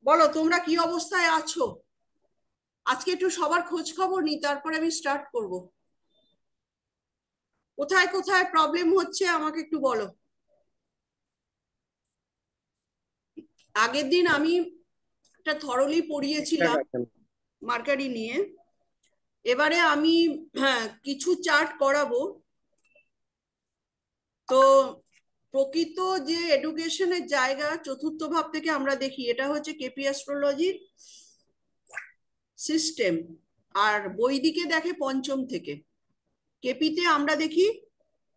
বলো তোমরা কি অবস্থায় আছো? আজকে একটু সবার খোঁজ খবর নিই, তারপরে আমি স্টার্ট করব। কোথায় কোথায় প্রবলেম হচ্ছে আমাকে একটু বলো। আগের দিন আমি একটা থরলি ঠিকঠাক পড়িয়েছিলাম আছেন। মার্কারি নিয়ে। এবারে আমি কিছু চার্ট করাবো। তো প্রকৃত যে এডুকেশনের জায়গা চতুর্থ ভাব থেকে আমরা দেখি, এটা হচ্ছে কেপি অ্যাস্ট্রোলজির সিস্টেম। আর বৈদিকে দেখে পঞ্চম থেকে, কেপিতে আমরা দেখি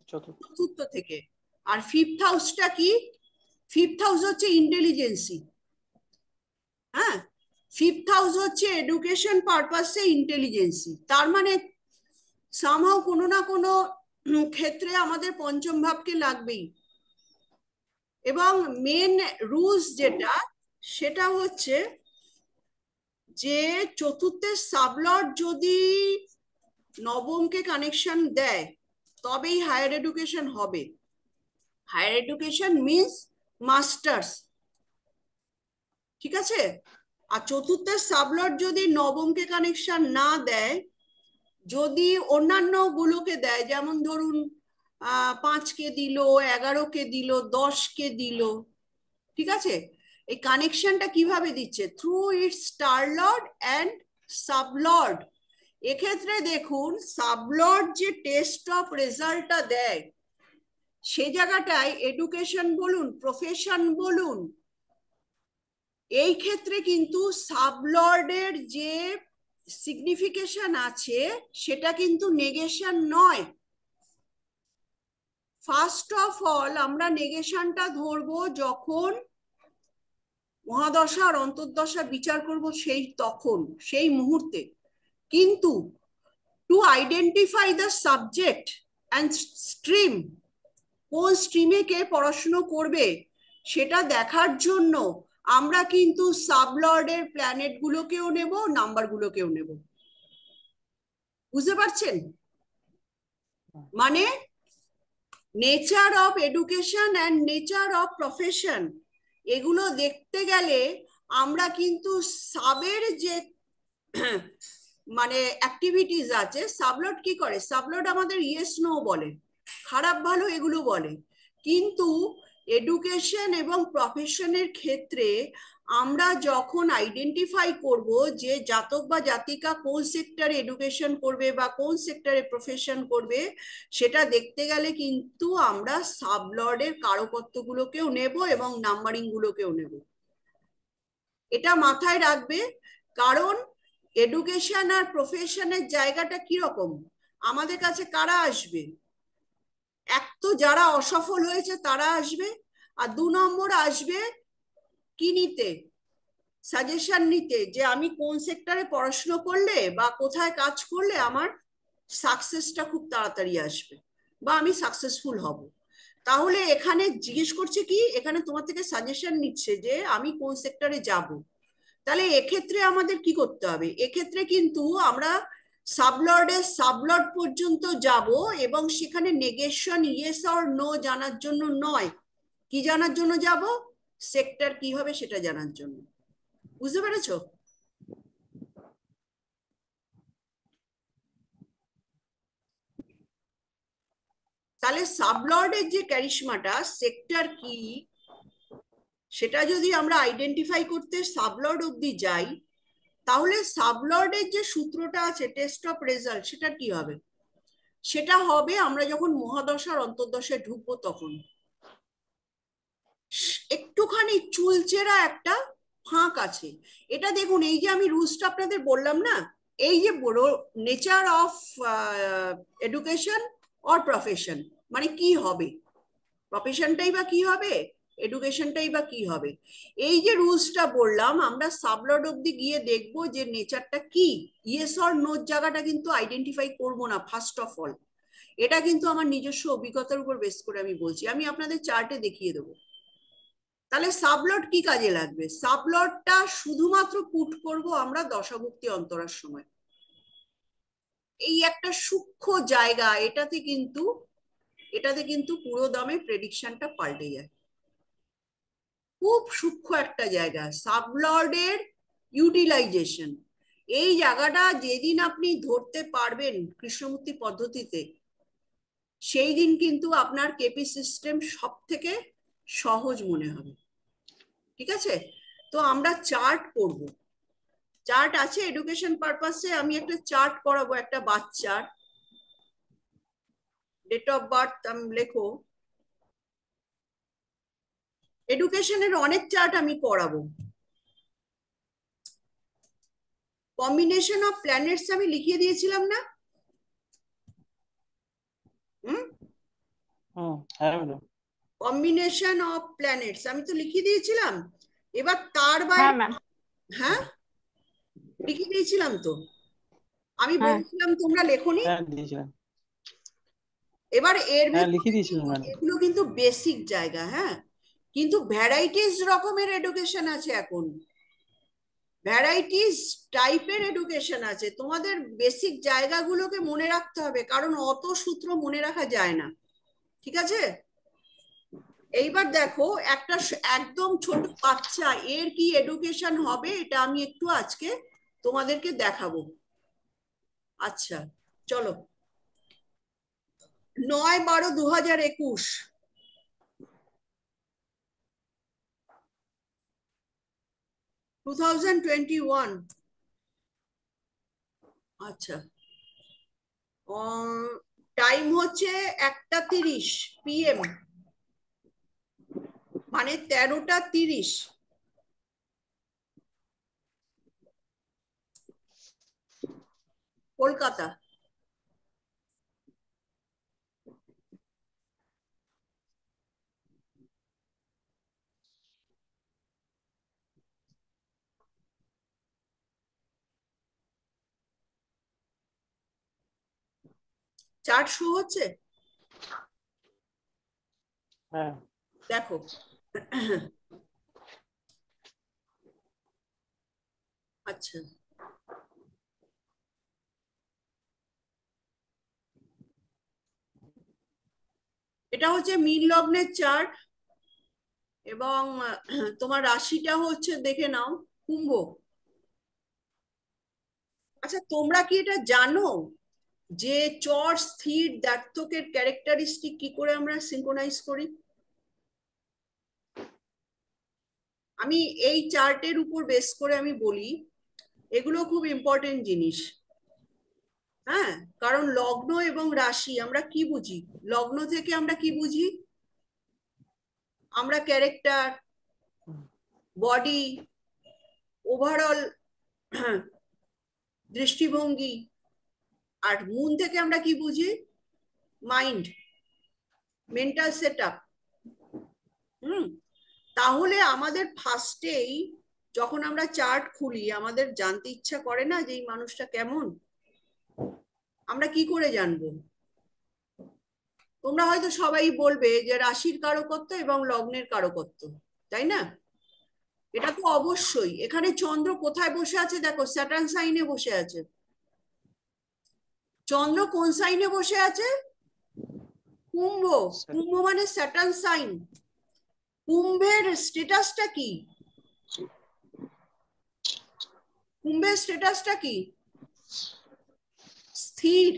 চতুর্থ। চতুর্থ থেকে। আর ফিফথ হাউসটা কি? ফিফথ হাউস হচ্ছে ইন্টেলিজেন্সি। হ্যাঁ, ফিফথ হাউস হচ্ছে এডুকেশন পারপাসে ইন্টেলিজেন্সি। তার মানে সামহাও কোনো না কোনো ক্ষেত্রে আমাদের পঞ্চম ভাবকে লাগবেই। এবং মেন রুলস যেটা, সেটা হচ্ছে যে চতুর্থের সাবলর্ড যদি নবমকে কানেকশন দেয়, তবেই হায়ার এডুকেশন হবে। Higher education means masters. ঠিক আছে? আর চতুর্থের সাবলট যদি নবমকে কানেকশন না দেয়, যদি অন্যান্য গুলোকে দেয়, যেমন ধরুন 5কে দিল, 11কে দিল, 10কে দিল, ঠিক আছে? এই কানেকশনটা কিভাবে দিচ্ছে? Through it's star lord and sub lord. এক্ষেত্রে দেখুন, সাবলর্ড যে টেস্ট অফ রেজাল্টটা দেয়, সে জায়গাটায় এডুকেশন বলুন, প্রফেশন বলুন, এই ক্ষেত্রে কিন্তু সাবলর্ডের যে সিগনিফিকেশন আছে, সেটা কিন্তু নেগেশন নয়। ফার্স্ট অফ অল আমরা নেগেশনটা ধরবো যখন মহাদশা আর অন্তর্দশা বিচার করব, সেই মুহূর্তে। কিন্তু to identify the subject and stream, কোন স্ট্রিমে কে পড়াশুনো করবে, সেটা দেখার জন্য আমরা কিন্তু সাবলর্ডের প্ল্যানেট গুলোকেও নেব, নাম্বার গুলোকেও নেব। বুঝতে পারছেন? মানে nature of education and nature of profession, এগুলো দেখতে গেলে আমরা কিন্তু সাবের যে মানে অ্যাক্টিভিটিস আছে, সাবলট কি করে? সাবলট আমাদের ইয়েস নো বলে, খারাপ ভালো এগুলো বলে। কিন্তু এডুকেশন এবং প্রফেশনের ক্ষেত্রে আমরা যখন আইডেন্টিফাই করব যে জাতক বা জাতিকা কোন সেক্টরে এডুকেশন করবে বা কোন সেক্টরে প্রফেশন করবে, সেটা দেখতে গেলে কিন্তু আমরা সাবলর্ডের কারকত্বগুলোকেও নেব এবং নাম্বারিং গুলোকেও নেব। এটা মাথায় রাখবে। কারণ এডুকেশন আর প্রফেশনের জায়গাটা কিরকম, আমাদের কাছে কারা আসবে? এক তো যারা অসফল হয়েছে তারা আসবে, আর 2 নম্বর আসবে কি নিতে? সাজেশন নিতে, যে আমি কোন সেক্টরে পড়াশুনো করলে বা কোথায় কাজ করলে আমার সাকসেসটা খুব তাড়াতাড়ি আসবে বা আমি সাকসেসফুল হব। তাহলে এখানে জিজ্ঞেস করছে কি, এখানে তোমার থেকে সাজেশন নিচ্ছে যে আমি কোন সেক্টরে যাব। তাহলে এক্ষেত্রে আমাদের কি করতে হবে? এক্ষেত্রে কিন্তু আমরা সাবলর্ডের সাবলর্ড পর্যন্ত যাব, এবং সেখানে নেগেশন ইয়েস অর নো জানার জন্য নয়, কি জানার জন্য যাব? সেক্টর কি হবে সেটা জানার জন্য। বুঝতে পেরেছো? তাহলে সাবলর্ডের যে ক্যারিশমাটা, সেক্টর কি, সেটা যদি আমরা আইডেন্টিফাই করতে সাবলর্ড অব্দি যাই, তাহলে সাবলর্ডের যে সূত্রটা আছে টেস্ট অফ রেজাল্ট, সেটা কি হবে? সেটা হবে আমরা যখন মহাদশার অন্তর্দশায় ঢুকবো তখন একটুখানি চুলচেরা একটা ফাঁক আছে। এটা দেখুন, এই যে আমি রুলসটা আপনাদের বললাম না, এই যে বড় nature of education or profession, মানে কি হবে, প্রফেশনটাই বা কি হবে, এডুকেশনটাই বা কি হবে, এই যে রুলসটা বললাম, আমরা সাবলট অব্দি গিয়ে দেখবো যে নেচারটা কি। ইয়েস অর নো জায়গাটা কিন্তু আইডেন্টিফাই করবো না ফার্স্ট অফ অল। এটা কিন্তু আমার নিজস্ব অভিজ্ঞতার উপর বেস করে আমি বলছি, আমি আপনাদের চার্টে দেখিয়ে দেবো। তাহলে সাবলট কি কাজে লাগবে? সাবলটটা শুধুমাত্র পুট করব আমরা দশাভুক্তি অন্তরার সময়। এই একটা সূক্ষ্ম জায়গা, এটাতে কিন্তু পুরো দমে প্রেডিকশনটা পাল্টে যায়। খুব সূক্ষ্ম একটা জায়গা, সাবলর্ডের ইউটিলাইজেশন। এই জায়গাটা যেদিন আপনি ধরতে পারবেন কৃষ্ণমূর্তি পদ্ধতিতে, সেই দিন কিন্তু আপনার কেপি সিস্টেম সব থেকে সহজ মনে হবে। ঠিক আছে, তো আমরা চার্ট করব। চার্ট আছে এডুকেশন পারপাসে, আমি একটা চার্ট করাবো একটা বাচ্চার ডেট অফ বার্থ আমি লেখো। এডুকেশনের অনেক চার্ট আমি করাবো। কম্বিনেশন অফ প্ল্যানেটস আমি লিখিয়ে দিয়েছিলাম না? কম্বিনেশন অফ প্ল্যানেটস আমি তো লিখিয়ে দিয়েছিলাম। এবার তার বাইরে, হ্যাঁ লিখিয়ে দিয়েছিলাম তো, আমি বলেছিলাম তোমরা লেখোনি। এবার এর ভিতরে এগুলো কিন্তু বেসিক জায়গা, হ্যাঁ, কিন্তু ভ্যারাইটিস রকমের এডুকেশন আছে এখন, ভ্যারাইটিস টাইপের এডুকেশন আছে। তোমাদের বেসিক জায়গাগুলোকে মনে রাখতে হবে, কারণ অত সূত্র মনে রাখা যায় না। ঠিক আছে, এইবার দেখো একটা একদম ছোট বাচ্চা এর কি এডুকেশন হবে, এটা আমি একটু আজকে তোমাদেরকে দেখাবো। আচ্ছা চলো, 9/12/2021, 2021। আচ্ছা, টাইম হচ্ছে 1:30 PM, মানে 13:30, কলকাতা। চার্ট শো হচ্ছে? দেখো, আচ্ছা এটা হচ্ছে মীন লগ্নের চার্ট, এবং তোমার রাশিটা হচ্ছে দেখে নাও কুম্ভ। আচ্ছা তোমরা কি এটা জানো যে চর স্থির দ্ব্যর্থকের ক্যারেক্টারিস্টিক কি করে আমরা সিনক্রোনাইজ করি? আমি এই চার্টের উপর বেস করে আমি বলি, এগুলো খুব ইম্পর্টেন্ট জিনিস। হ্যাঁ, কারণ লগ্ন এবং রাশি আমরা কি বুঝি, লগ্ন থেকে আমরা কি বুঝি, আমরা ক্যারেক্টার, বডি, ওভারঅল দৃষ্টিভঙ্গি। আর মুন থেকে আমরা কি বুঝি, মাইন্ড, মেন্টাল সেট আপ। তাহলে আমাদের ফার্স্টেই যখন আমরা চার্ট খুলি, আমাদের জানতে ইচ্ছা করে না যে এই মানুষটা কেমন? আমরা কি করে জানবো? তোমরা হয়তো সবাই বলবে যে রাশির কারকত্ব এবং লগ্নের কারকত্ব, তাই না? এটা তো অবশ্যই। এখানে চন্দ্র কোথায় বসে আছে দেখো, স্যাটার্ন সাইনে বসে আছে। চন্দ্র কোন সাইনে বসে আছে? কুম্ভ। কুম্ভ মানে স্যাটার্ন সাইন। কুম্ভের স্ট্যাটাসটা কি? কুম্ভের স্ট্যাটাসটা কি? স্থির,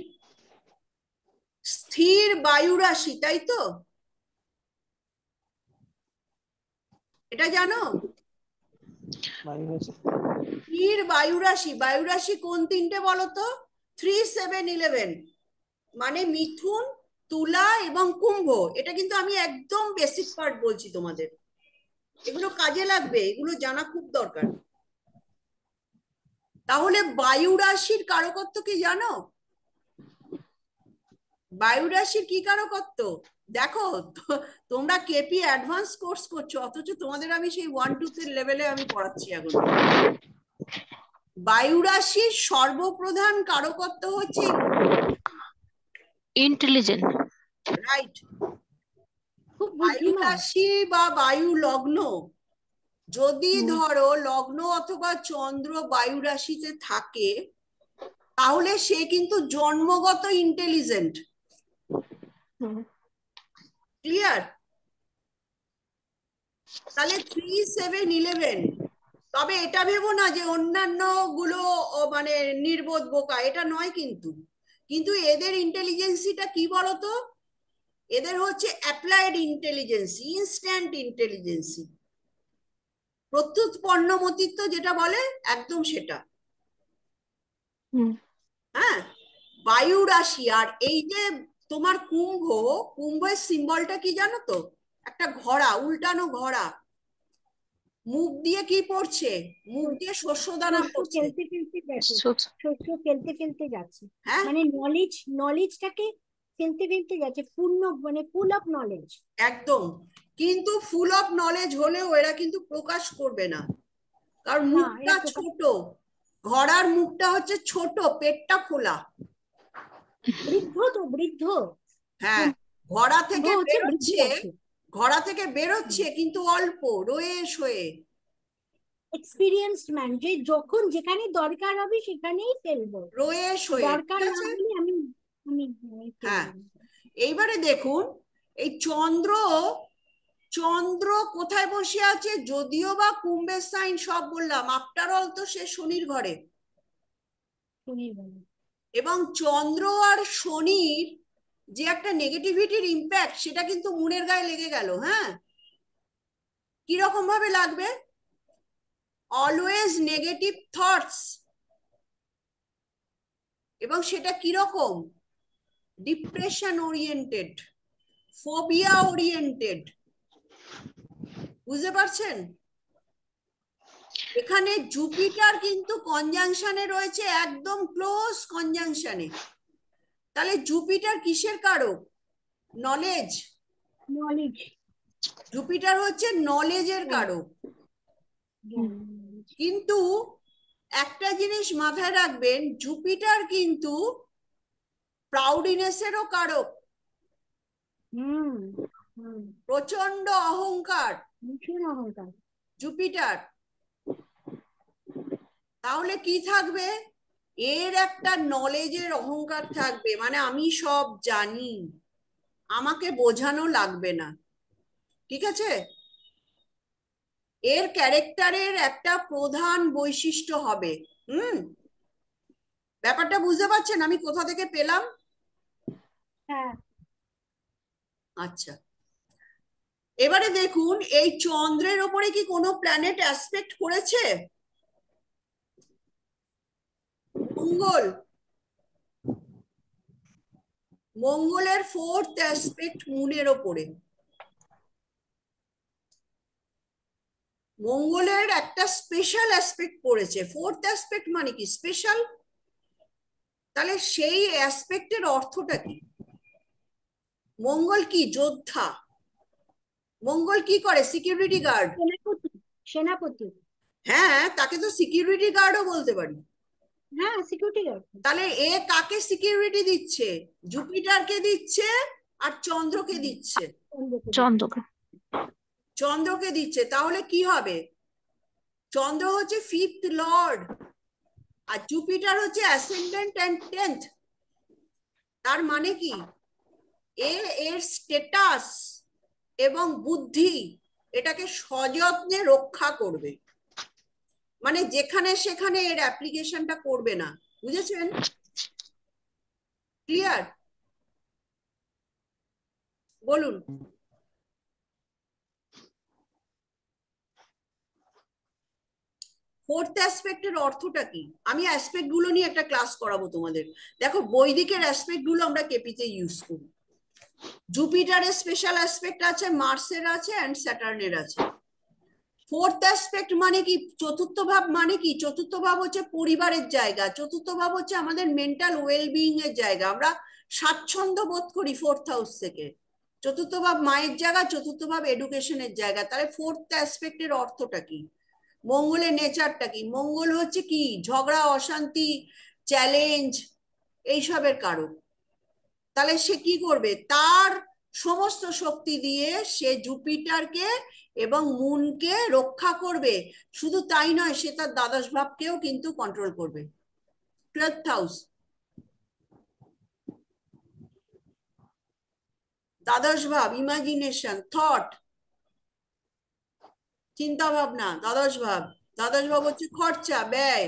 স্থির বায়ু রাশি, তাই তো? এটা জানো? স্থির বায়ু রাশি। বায়ু রাশি কোন তিনটে বলো তো? 3, 7, 11, মানে মিথুন, তুলা এবং কুম্ভ। এটা কিন্তু আমি একদম বেসিক পার্ট বলছি তোমাদের, এগুলো কাজে লাগবে, এগুলো জানা খুব দরকার। তাহলে বায়ু রাশির কারকত্ব কি জানো? বায়ু রাশির কি কারকত্ব দেখো, তোমরা কেপি অ্যাডভান্স কোর্স করছো, অথচ তোমাদের আমি সেই 1, 2 লেভেলে আমি পড়াচ্ছি এখন। বায়ু রাশির সর্বপ্রধান কারকত্ব হচ্ছে ইন্টেলিজেন্ট। রাইট। বায়ু রাশি বা বায়ু লগ্ন, যদি ধরো লগ্ন অথবা চন্দ্র বায়ু রাশিতে থাকে, তাহলে সে কিন্তু জন্মগত ইন্টেলিজেন্ট। ক্লিয়ার? তাহলে 3, 7, 11। তবে এটা ভেবো না যে অন্যান্য গুলো মানে নির্বোধ বোকা, এটা নয় কিন্তু। কিন্তু এদের ইন্টেলিজেন্সিটা কি বলতো, এদের হচ্ছে অ্যাপ্লাইড ইন্টেলিজেন্সি, ইনস্ট্যান্ট ইন্টেলিজেন্সি, প্রত্যুৎ পণ্যমতিত্ব যেটা বলে, একদম সেটা। হ্যাঁ, বায়ু রাশি। আর এই যে তোমার কুম্ভ, কুম্ভের সিম্বলটা কি জানো তো? একটা ঘোড়া, উল্টানো ঘোড়া, মুখ দিয়ে কি পড়ছে? মুখ দিয়ে শস্য দানা শস্য পড়ছে। ফেলতে ফেলতে যাচ্ছে, শস্য। শস্য ফেলতে ফেলতে যাচ্ছে, হ্যাঁ, মানে নলেজটাকে ফেলতে ফেলতে যাচ্ছে, পূর্ণ মানে ফুল অফ নলেজ। একদম। কিন্তু ফুল অফ নলেজ হলেও এরা কিন্তু প্রকাশ করবে না, কারণ না, মুখটা এরা প্রকাশ, ছোট। ঘোড়ার মুখটা হচ্ছে ছোট, পেটটা খোলা। বৃদ্ধ তো বৃদ্ধ, হ্যাঁ, ঘোড়া কুম্ভ থেকে হচ্ছে বৃদ্ধ বেরোচ্ছে, রাশি। ঘোড়া থেকে বেরোচ্ছে কিন্তু অল্প রয়েস হয়ে। এক্সপিরিয়েন্সড ম্যান, যে যখন যেখানে দরকার হবে সেখানেই ফেলবো, রয়েস হয়ে, দরকার ঠিক না আছে। হলে আমি আমি হ্যাঁ, ফেলবো না। এইবারে দেখুন, এই চন্দ্র, চন্দ্র কোথায় বসে আছে? যদিও বা কুম্ভের সাইন সব বললাম, আফটার অল তো সে শনির ঘরে। শনির বেলা। এবং চন্দ্র আর শনির যে একটা নেগেটিভিটির ইম্প্যাক্ট, সেটা কিন্তু মুনের গায়ে লেগে গেল। হ্যাঁ, কিরকম ভাবে লাগবে? Always negative thoughts. এবং সেটা কিরকম? Depression oriented, phobia oriented. বুঝতে পারছেন? এখানে জুপিটার কিন্তু কনজাংশনে রয়েছে, একদম ক্লোজ কনজাংশনে। তাহলে জুপিটার কিসের কারক? নলেজ। নলেজ, জুপিটার হচ্ছে নলেজের কারক। কিন্তু একটা জিনিস মাথায় রাখবেন, জুপিটার কিন্তু প্রাউডিনেসেরও কারক। হুম হুম, প্রচন্ড অহংকার ভীষণ অহংকার। জুপিটার। তাহলে কি থাকবে? এর একটা নলেজের অহংকার থাকবে, মানে আমি সব জানি, আমাকে বোঝানো লাগবে না। ঠিক আছে? এর ক্যারেক্টারের একটা প্রধান বৈশিষ্ট্য হবে। হুম, ব্যাপারটা বুঝতে পারছেন আমি কোথা থেকে পেলাম? হ্যাঁ, আচ্ছা, এবারে দেখুন, এই চন্দ্রের ওপরে কি কোনো প্ল্যানেট অ্যাসপেক্ট করেছে? মঙ্গল। মঙ্গলের 4th অ্যাসপেক্ট মুনের ওপরে। মঙ্গলের একটা স্পেশাল অ্যাসপেক্ট পড়েছে। 4th অ্যাসপেক্ট মানে কি? স্পেশাল। তাহলে সেই অ্যাসপেক্টের অর্থটা কি? মঙ্গল কি? যোদ্ধা। মঙ্গল কি করে? Security guard. সেনাপতি, সেনাপতি। হ্যাঁ, তাকে তো সিকিউরিটি গার্ডও বলতে পারি। হ্যাঁ, সিকিউরিটি গার্ড। তাহলে এ কাকে সিকিউরিটি দিচ্ছে? জুপিটারকে দিচ্ছে, আর চন্দ্রকে দিচ্ছে। চন্দ্রকে। চন্দ্রকে দিচ্ছে। তাহলে কি হবে? চন্দ্র হচ্ছে 5th লর্ড, আর জুপিটার হচ্ছে অ্যাসেন্ডেন্ট অ্যান্ড 10th। তার মানে কি? এর স্ট্যাটাস এবং বুদ্ধি এটাকে সযত্নে রক্ষা করবে, মানে যেখানে সেখানে এর অ্যাপ্লিকেশনটা করবে না। বুঝেছেন? ক্লিয়ার? বলুন। 4th অ্যাসপেক্টের অর্থটা কি? আমি অ্যাসপেক্ট গুলো নিয়ে একটা ক্লাস করাবো তোমাদের। দেখো, বৈদিকের অ্যাসপেক্ট গুলো আমরা কেপিতে ইউজ করি। জুপিটারের স্পেশাল অ্যাসপেক্ট আছে, মার্সের আছে, অ্যান্ড স্যাটার্নের আছে। 4th অ্যাসপেক্ট মানে কি? চতুর্থ ভাব মানে কি? চতুর্থ ভাব হচ্ছে পরিবারের জায়গা, চতুর্থ ভাব হচ্ছে আমাদের মেন্টাল ওয়েলবিইং এর জায়গা। আমরা স্বাচ্ছন্দ্য বোধ করি 4th হাউস থেকে। চতুর্থ ভাব মায়ের জায়গা, চতুর্থ ভাব এডুকেশনের জায়গা। তাহলে 4th অ্যাসপেক্টের অর্থটা কি? মঙ্গলের নেচারটা কি? মঙ্গল হচ্ছে কি? ঝগড়া, অশান্তি, চ্যালেঞ্জ, এইসবের কারণ। তাহলে সে কি করবে? তার সমস্ত শক্তি দিয়ে সে জুপিটারকে এবং মুনকে রক্ষা করবে। শুধু তাই নয়, সে তার দ্বাদশ ভাবকেও কিন্তু কন্ট্রোল করবে। 12th হাউস, দ্বাদশ ভাব, ইমাজিনেশন, থট, চিন্তা ভাবনা, দ্বাদশ ভাব। দ্বাদশ ভাব হচ্ছে খরচা, ব্যয়।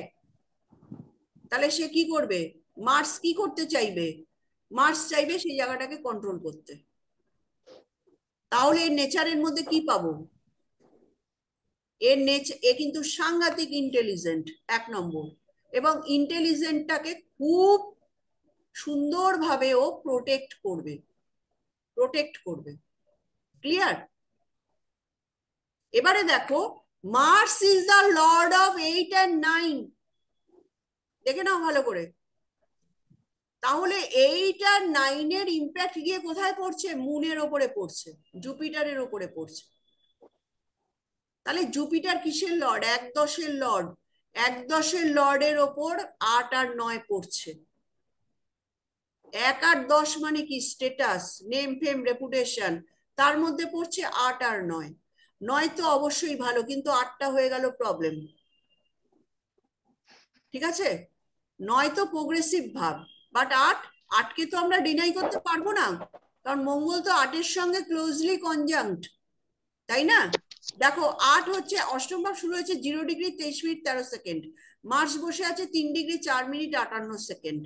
তাহলে সে কি করবে? মার্স কি করতে চাইবে? মার্স চাইবে সেই জায়গাটাকে কন্ট্রোল করতে। তাহলে এর নেচারের মধ্যে কি পাবো? এ কিন্তু সাংঘাতিক ইন্টেলিজেন্ট, 1 নম্বর। এবং ইন্টেলিজেন্টটাকে খুব সুন্দরভাবে ও প্রোটেক্ট করবে, প্রোটেক্ট করবে। ক্লিয়ার? এবারে দেখো, Mars is the lord of 8 and 9। দেখে নাও ভালো করে। তাহলে 8 আর 9-এর ইম্প্যাক্ট গিয়ে কোথায় পড়ছে? মুনের ওপরে পড়ছে, জুপিটারের ওপরে পড়ছে। তাহলে জুপিটার কিসের লর্ড? 1-10-এর লর্ড। 1-10-এর লর্ডের ওপর 8 আর 9 পড়ছে। 1 আর 10 মানে কি? স্টেটাস, নেম ফেম, রেপুটেশন। তার মধ্যে পড়ছে 8 আর 9। 9 তো অবশ্যই ভালো, কিন্তু 8টা হয়ে গেল প্রবলেম। ঠিক আছে? 9 তো প্রোগ্রেসিভ ভাব, বাট 8কে তো আমরা ডিনাই করতে পারবো না, কারণ মঙ্গল তো 8-এর সঙ্গে ক্লোজলি কনজাংক্ট, তাই না? দেখো, 8 হচ্ছে অষ্টম ভাব, শুরু হয়েছে 0° 23 মিনিট 13 সেকেন্ড। মার্স বসে আছে 3° 4 মিনিট 58 সেকেন্ড।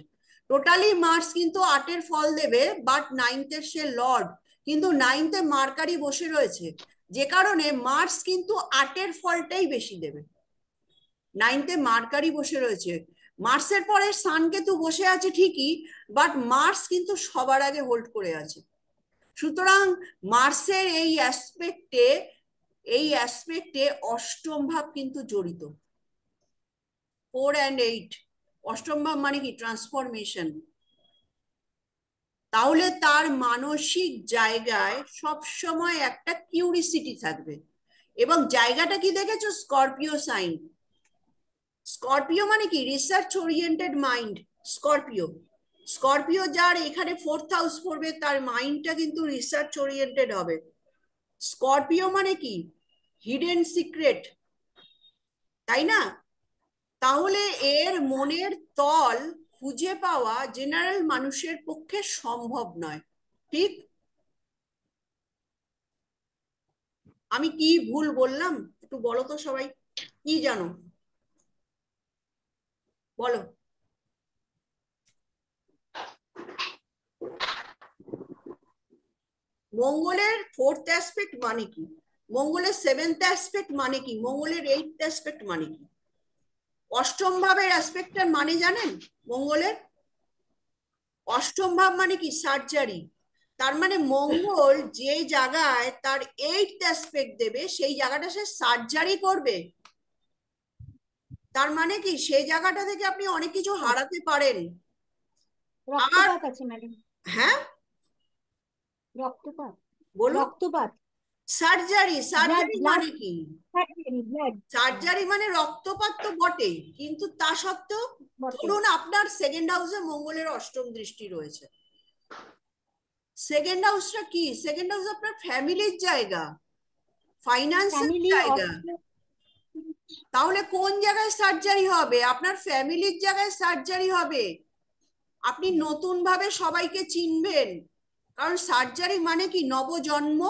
টোটালি মার্স কিন্তু 8-এর ফল দেবে, বাট 9th-এর সে লর্ড, কিন্তু 9th-এ মার্কারি বসে রয়েছে, যে কারণে মার্স কিন্তু 8-এর ফলটাই বেশি দেবে। 9th-এ মার্কারি বসে রয়েছে, মার্সের পরে সান কেতু বসে আছে ঠিকই, বাট মার্স কিন্তু সবার আগে হোল্ড করে আছে। সুতরাং মার্সের এই অ্যাসপেক্টে অষ্টম ভাব কিন্তু জড়িত। 4 and 8, অষ্টম ভাব মানে কি? ট্রান্সফরমেশন। তাহলে তার মানসিক জায়গায় সব সময় একটা কিউরিসিটি থাকবে। এবং জায়গাটা কি দেখেছো? Scorpio sign. স্করপিও মানে কি? Research oriented mind. Scorpio, Scorpio যার এখানে 4th হাউস পড়বে, তার মাইন্ডটা কিন্তু রিসার্চ ওরিয়েন্টেড হবে। স্করপিও মানে কি? হিডেন সিক্রেট, তাই না? তাহলে এর মনের তল খুঁজে পাওয়া জেনারেল মানুষের পক্ষে সম্ভব নয়। ঠিক? আমি কি ভুল বললাম? একটু বলো তো সবাই, কি জানো বলো। মঙ্গলের 4th অ্যাসপেক্ট মানে কি? মঙ্গলের 7th অ্যাসপেক্ট মানে কি? মঙ্গলের 8th অ্যাসপেক্ট মানে কি? অষ্টম ভাবের অ্যাসপেক্টটার মানে জানেন? মঙ্গলের অষ্টম ভাব মানে কি? সার্জারি। তার মানে মঙ্গল যে জায়গায় তার 8th অ্যাসপেক্ট দেবে, সেই জায়গাটা সে সার্জারি করবে। তার মানে কি? সেই জায়গাটা থেকে আপনি অনেক কিছু হারাতে পারেন। আর রক্তপাত আছে ম্যাডাম। হ্যাঁ, রক্তপাত। বলুন। রক্তপাত। সার্জারি, ব্লাড সার্জারি ব্লাড মানে কি? ব্লাড। সার্জারি মানে রক্তপাত তো বটেই, কিন্তু তা সত্ত্বেও বটে। ধরুন আপনার 2nd হাউসে মঙ্গলের অষ্টম দৃষ্টি রয়েছে। 2nd হাউসটা কি? 2nd হাউস আপনার ফ্যামিলির জায়গা, ফাইন্যান্সের ফ্যামিলি, জায়গা। অর্থ। তাহলে কোন জায়গায় সার্জারি হবে? আপনার ফ্যামিলির জায়গায় সার্জারি হবে। আপনি নতুন ভাবে সবাইকে চিনবেন, কারণ সার্জারি মানে কি? নবজন্ম।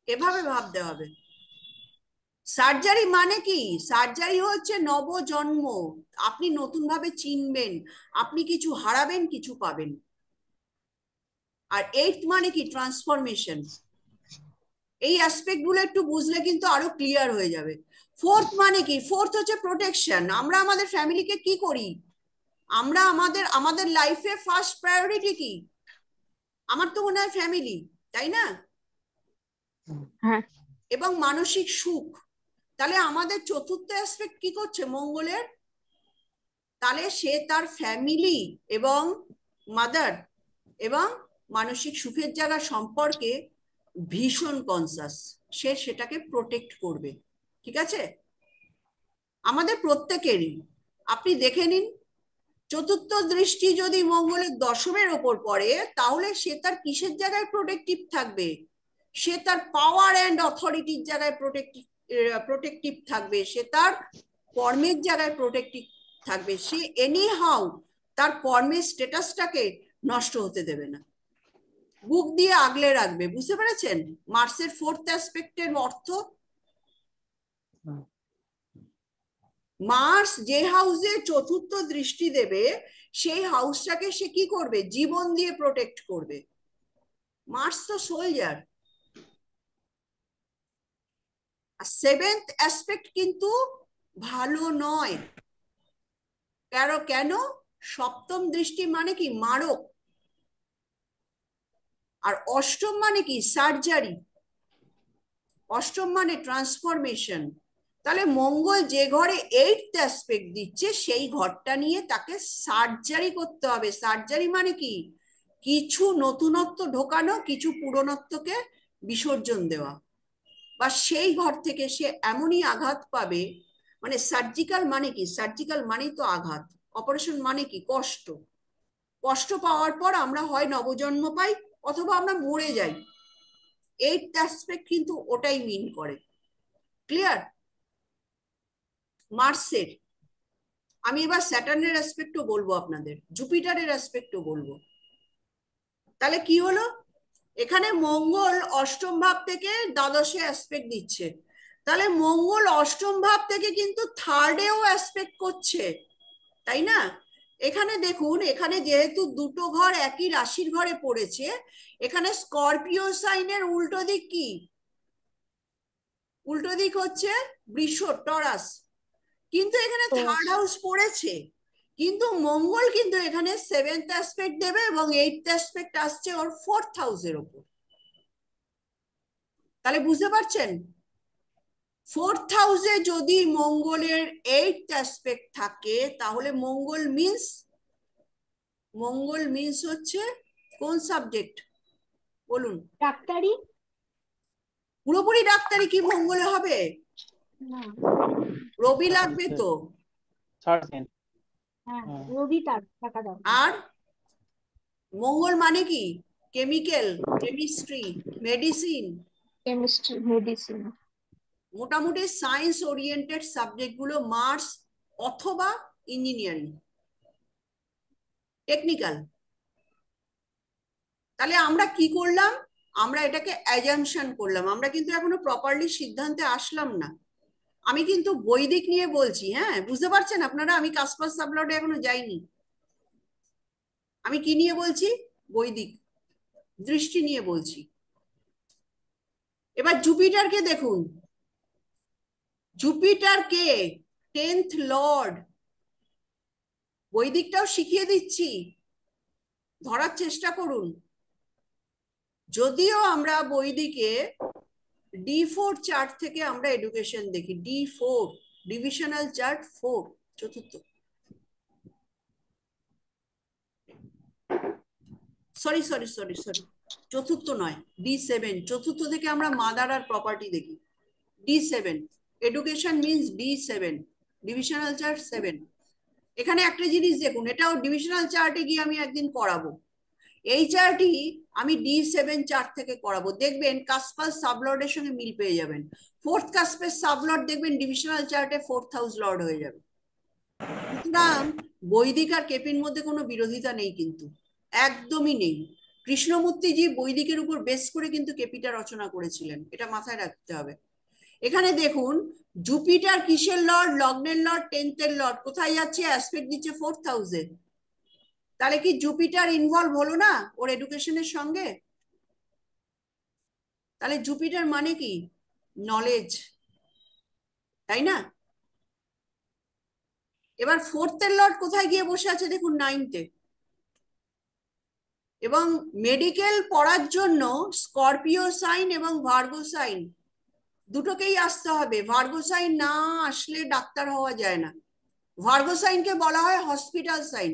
এভাবে ভাবতে হবে। সার্জারি মানে কি? সার্জারি হচ্ছে নবজন্ম। আপনি নতুন ভাবে চিনবেন, আপনি কিছু হারাবেন, কিছু পাবেন। আর 8th মানে কি? ট্রান্সফরমেশন। এই অ্যাসপেক্ট গুলো একটু বুঝলে কিন্তু আরো ক্লিয়ার হয়ে যাবে। 4th মানে কি? 4th হচ্ছে প্রোটেকশন। আমরা আমাদের ফ্যামিলিকে কি করি? আমরা আমাদের আমাদের লাইফে ফার্স্ট প্রায়োরিটি কি? আমার তো মনে হয় ফ্যামিলি, তাই না? হ্যাঁ। এবং মানসিক সুখ। তাহলে আমাদের চতুর্থ অ্যাসপেক্ট কি করছে মঙ্গলের? তাহলে সে তার ফ্যামিলি এবং মাদার এবং মানসিক সুখের জায়গা সম্পর্কে ভীষণ কনসাস। সে সেটাকে প্রোটেক্ট করবে। ঠিক আছে? আমাদের প্রত্যেকেরই। আপনি দেখে নিন, চতুর্থ দৃষ্টি যদি মঙ্গলের দশমের ওপর পড়ে, তাহলে সে তার কিসের জায়গায় প্রোটেক্টিভ থাকবে? সে তার পাওয়ার অ্যান্ড অথরিটির জায়গায় প্রোটেক্টিভ থাকবে। সে তার কর্মের জায়গায় প্রোটেক্টিভ থাকবে। সে এনি হাউ তার কর্মের স্ট্যাটাসটাকে নষ্ট হতে দেবে না। বুক দিয়ে আগলে রাখবে। বুঝতে পেরেছেন মার্সের ফোর্থ অ্যাসপেক্টের অর্থ? মার্স যে হাউসে চতুর্থ দৃষ্টি দেবে সেই হাউসটাকে সে কি করবে? জীবন দিয়ে প্রোটেক্ট করবে। মার্স তো সোলজার। আর সেভেন্থ অ্যাসপেক্ট কিন্তু ভালো নয়। কেন? সপ্তম দৃষ্টি মানে কি? মারক। আর অষ্টম মানে কি? সার্জারি। অষ্টম মানে ট্রান্সফরমেশন। তাহলে মঙ্গল যে ঘরে এইটথ অ্যাসপেক্ট দিচ্ছে সেই ঘরটা নিয়ে তাকে সার্জারি করতে হবে। সার্জারি মানে কি? কিছু নতুনত্ব ঢোকানো, কিছু পুরনত্বকে বিসর্জন দেওয়া। বা সেই ঘর থেকে সে এমনই আঘাত পাবে, মানে সার্জিক্যাল মানে কি? সার্জিক্যাল মানেই তো আঘাত। অপারেশন মানে কি? কষ্ট। কষ্ট পাওয়ার পর আমরা হয় নবজন্ম পাই অথবা আমরা মরে যাই। এইটথ অ্যাসপেক্ট কিন্তু ওটাই মিন করে। ক্লিয়ার? মার্সের। আমি এবার স্যাটার্নের অ্যাসপেক্টও বলবো আপনাদের, জুপিটারের অ্যাসপেক্টও বলবো। তাহলে কি হলো? এখানে মঙ্গল অষ্টম ভাব থেকে দ্বাদশে অ্যাসপেক্ট দিচ্ছে। তাহলে মঙ্গল অষ্টম ভাব থেকে কিন্তু থার্ডেও অ্যাসপেক্ট করছে, তাই না? এখানে দেখুন, এখানে যেহেতু দুটো ঘর একই রাশির ঘরে পড়েছে, এখানে স্করপিও সাইনের উল্টো দিক কি? উল্টো দিক হচ্ছে বৃষ, টরাস। কিন্তু এখানে থার্ড হাউস পড়েছে, কিন্তু মঙ্গল কিন্তু এখানে সেভেন্থ অ্যাসপেক্ট দেবে এবং এইটথ অ্যাসপেক্ট আসছে ওর ফোর্থ হাউসের ওপর। তাহলে বুঝতে পারছেন, ফোর্থ হাউসে যদি মঙ্গলের এইটথ অ্যাসপেক্ট থাকে তাহলে মঙ্গল মিন্স হচ্ছে কোন সাবজেক্ট বলুন? ডাক্তারি। পুরোপুরি ডাক্তারি কি মঙ্গলে হবে? না, রবি লাগবে তো। হ্যাঁ রবি তার থাকা দরকার। আর মঙ্গল মানে কি? Chemical, chemistry, medicine, chemistry, medicine. মোটামুটি সায়েন্স ওরিয়েন্টেড সাবজেক্ট গুলো মার্স, অথবা ইঞ্জিনিয়ারিং, টেকনিক্যাল। তাহলে আমরা কি করলাম? আমরা এটাকে অ্যাজাম্পশন করলাম, আমরা কিন্তু এখনো প্রপারলি সিদ্ধান্তে আসলাম না। আমি কিন্তু বৈদিক নিয়ে বলছি, হ্যাঁ বুঝতে পারছেন আপনারা? আমি কাসপাস সাবলটে এখনো যাইনি। আমি কি নিয়ে বলছি? বৈদিক দৃষ্টি নিয়ে বলছি। এবার জুপিটারকে দেখুন। জুপিটারকে 10th লর্ড। বৈদিকটাও শিখিয়ে দিচ্ছি, ধরার চেষ্টা করুন। যদিও আমরা বৈদিকে D4 চার্ট থেকে আমরা এডুকেশন দেখি। D4 ডিভিশনাল চার্ট, 4 চতুর্থ, সরি সরি সরি সরি, চতুর্থ নয়, D7। চতুর্থ থেকে আমরা মাদার আর প্রপার্টি দেখি। D7 education means D7 divisional chart 7। এখানে একটা জিনিস দেখুন, এটাও ডিভিশনাল চার্টে গিয়ে আমি একদিন করাবো। এই চার্টই আমি D7 চার্ট থেকে করাবো, দেখবেন কাসপাস সাবলর্ডের সঙ্গে মিল পেয়ে যাবেন। ফোর্থ কাসপাস সাবলর্ড দেখবেন ডিভিশনাল চার্টে ফোর্থ হাউস লর্ড হয়ে যাবে। সুতরাং বৈদিক আর কেপির মধ্যে কোনো বিরোধিতা নেই, কিন্তু একদমই নেই। কৃষ্ণমূর্তিজি বৈদিকের উপর বেস করে কিন্তু কেপিটা রচনা করেছিলেন, এটা মাথায় রাখতে হবে। এখানে দেখুন জুপিটার কিসের লর্ড? লগ্নের লর্ড, 10th লর্ড। কোথায় যাচ্ছে? অ্যাসপেক্ট দিচ্ছে ফোর্থ হাউসে। তাহলে কি জুপিটার ইনভলভ হলো না ওর এডুকেশনের সঙ্গে? তাহলে জুপিটার মানে কি? নলেজ, তাই না? এবার ফোর্থের লর্ড কোথায় গিয়ে বসে আছে দেখুন? 9th। এবং মেডিকেল পড়ার জন্য স্করপিও সাইন এবং ভার্গো সাইন দুটোকেই আসতে হবে। ভার্গো সাইন না আসলে ডাক্তার হওয়া যায় না। ভার্গো সাইনকে বলা হয় হসপিটাল সাইন।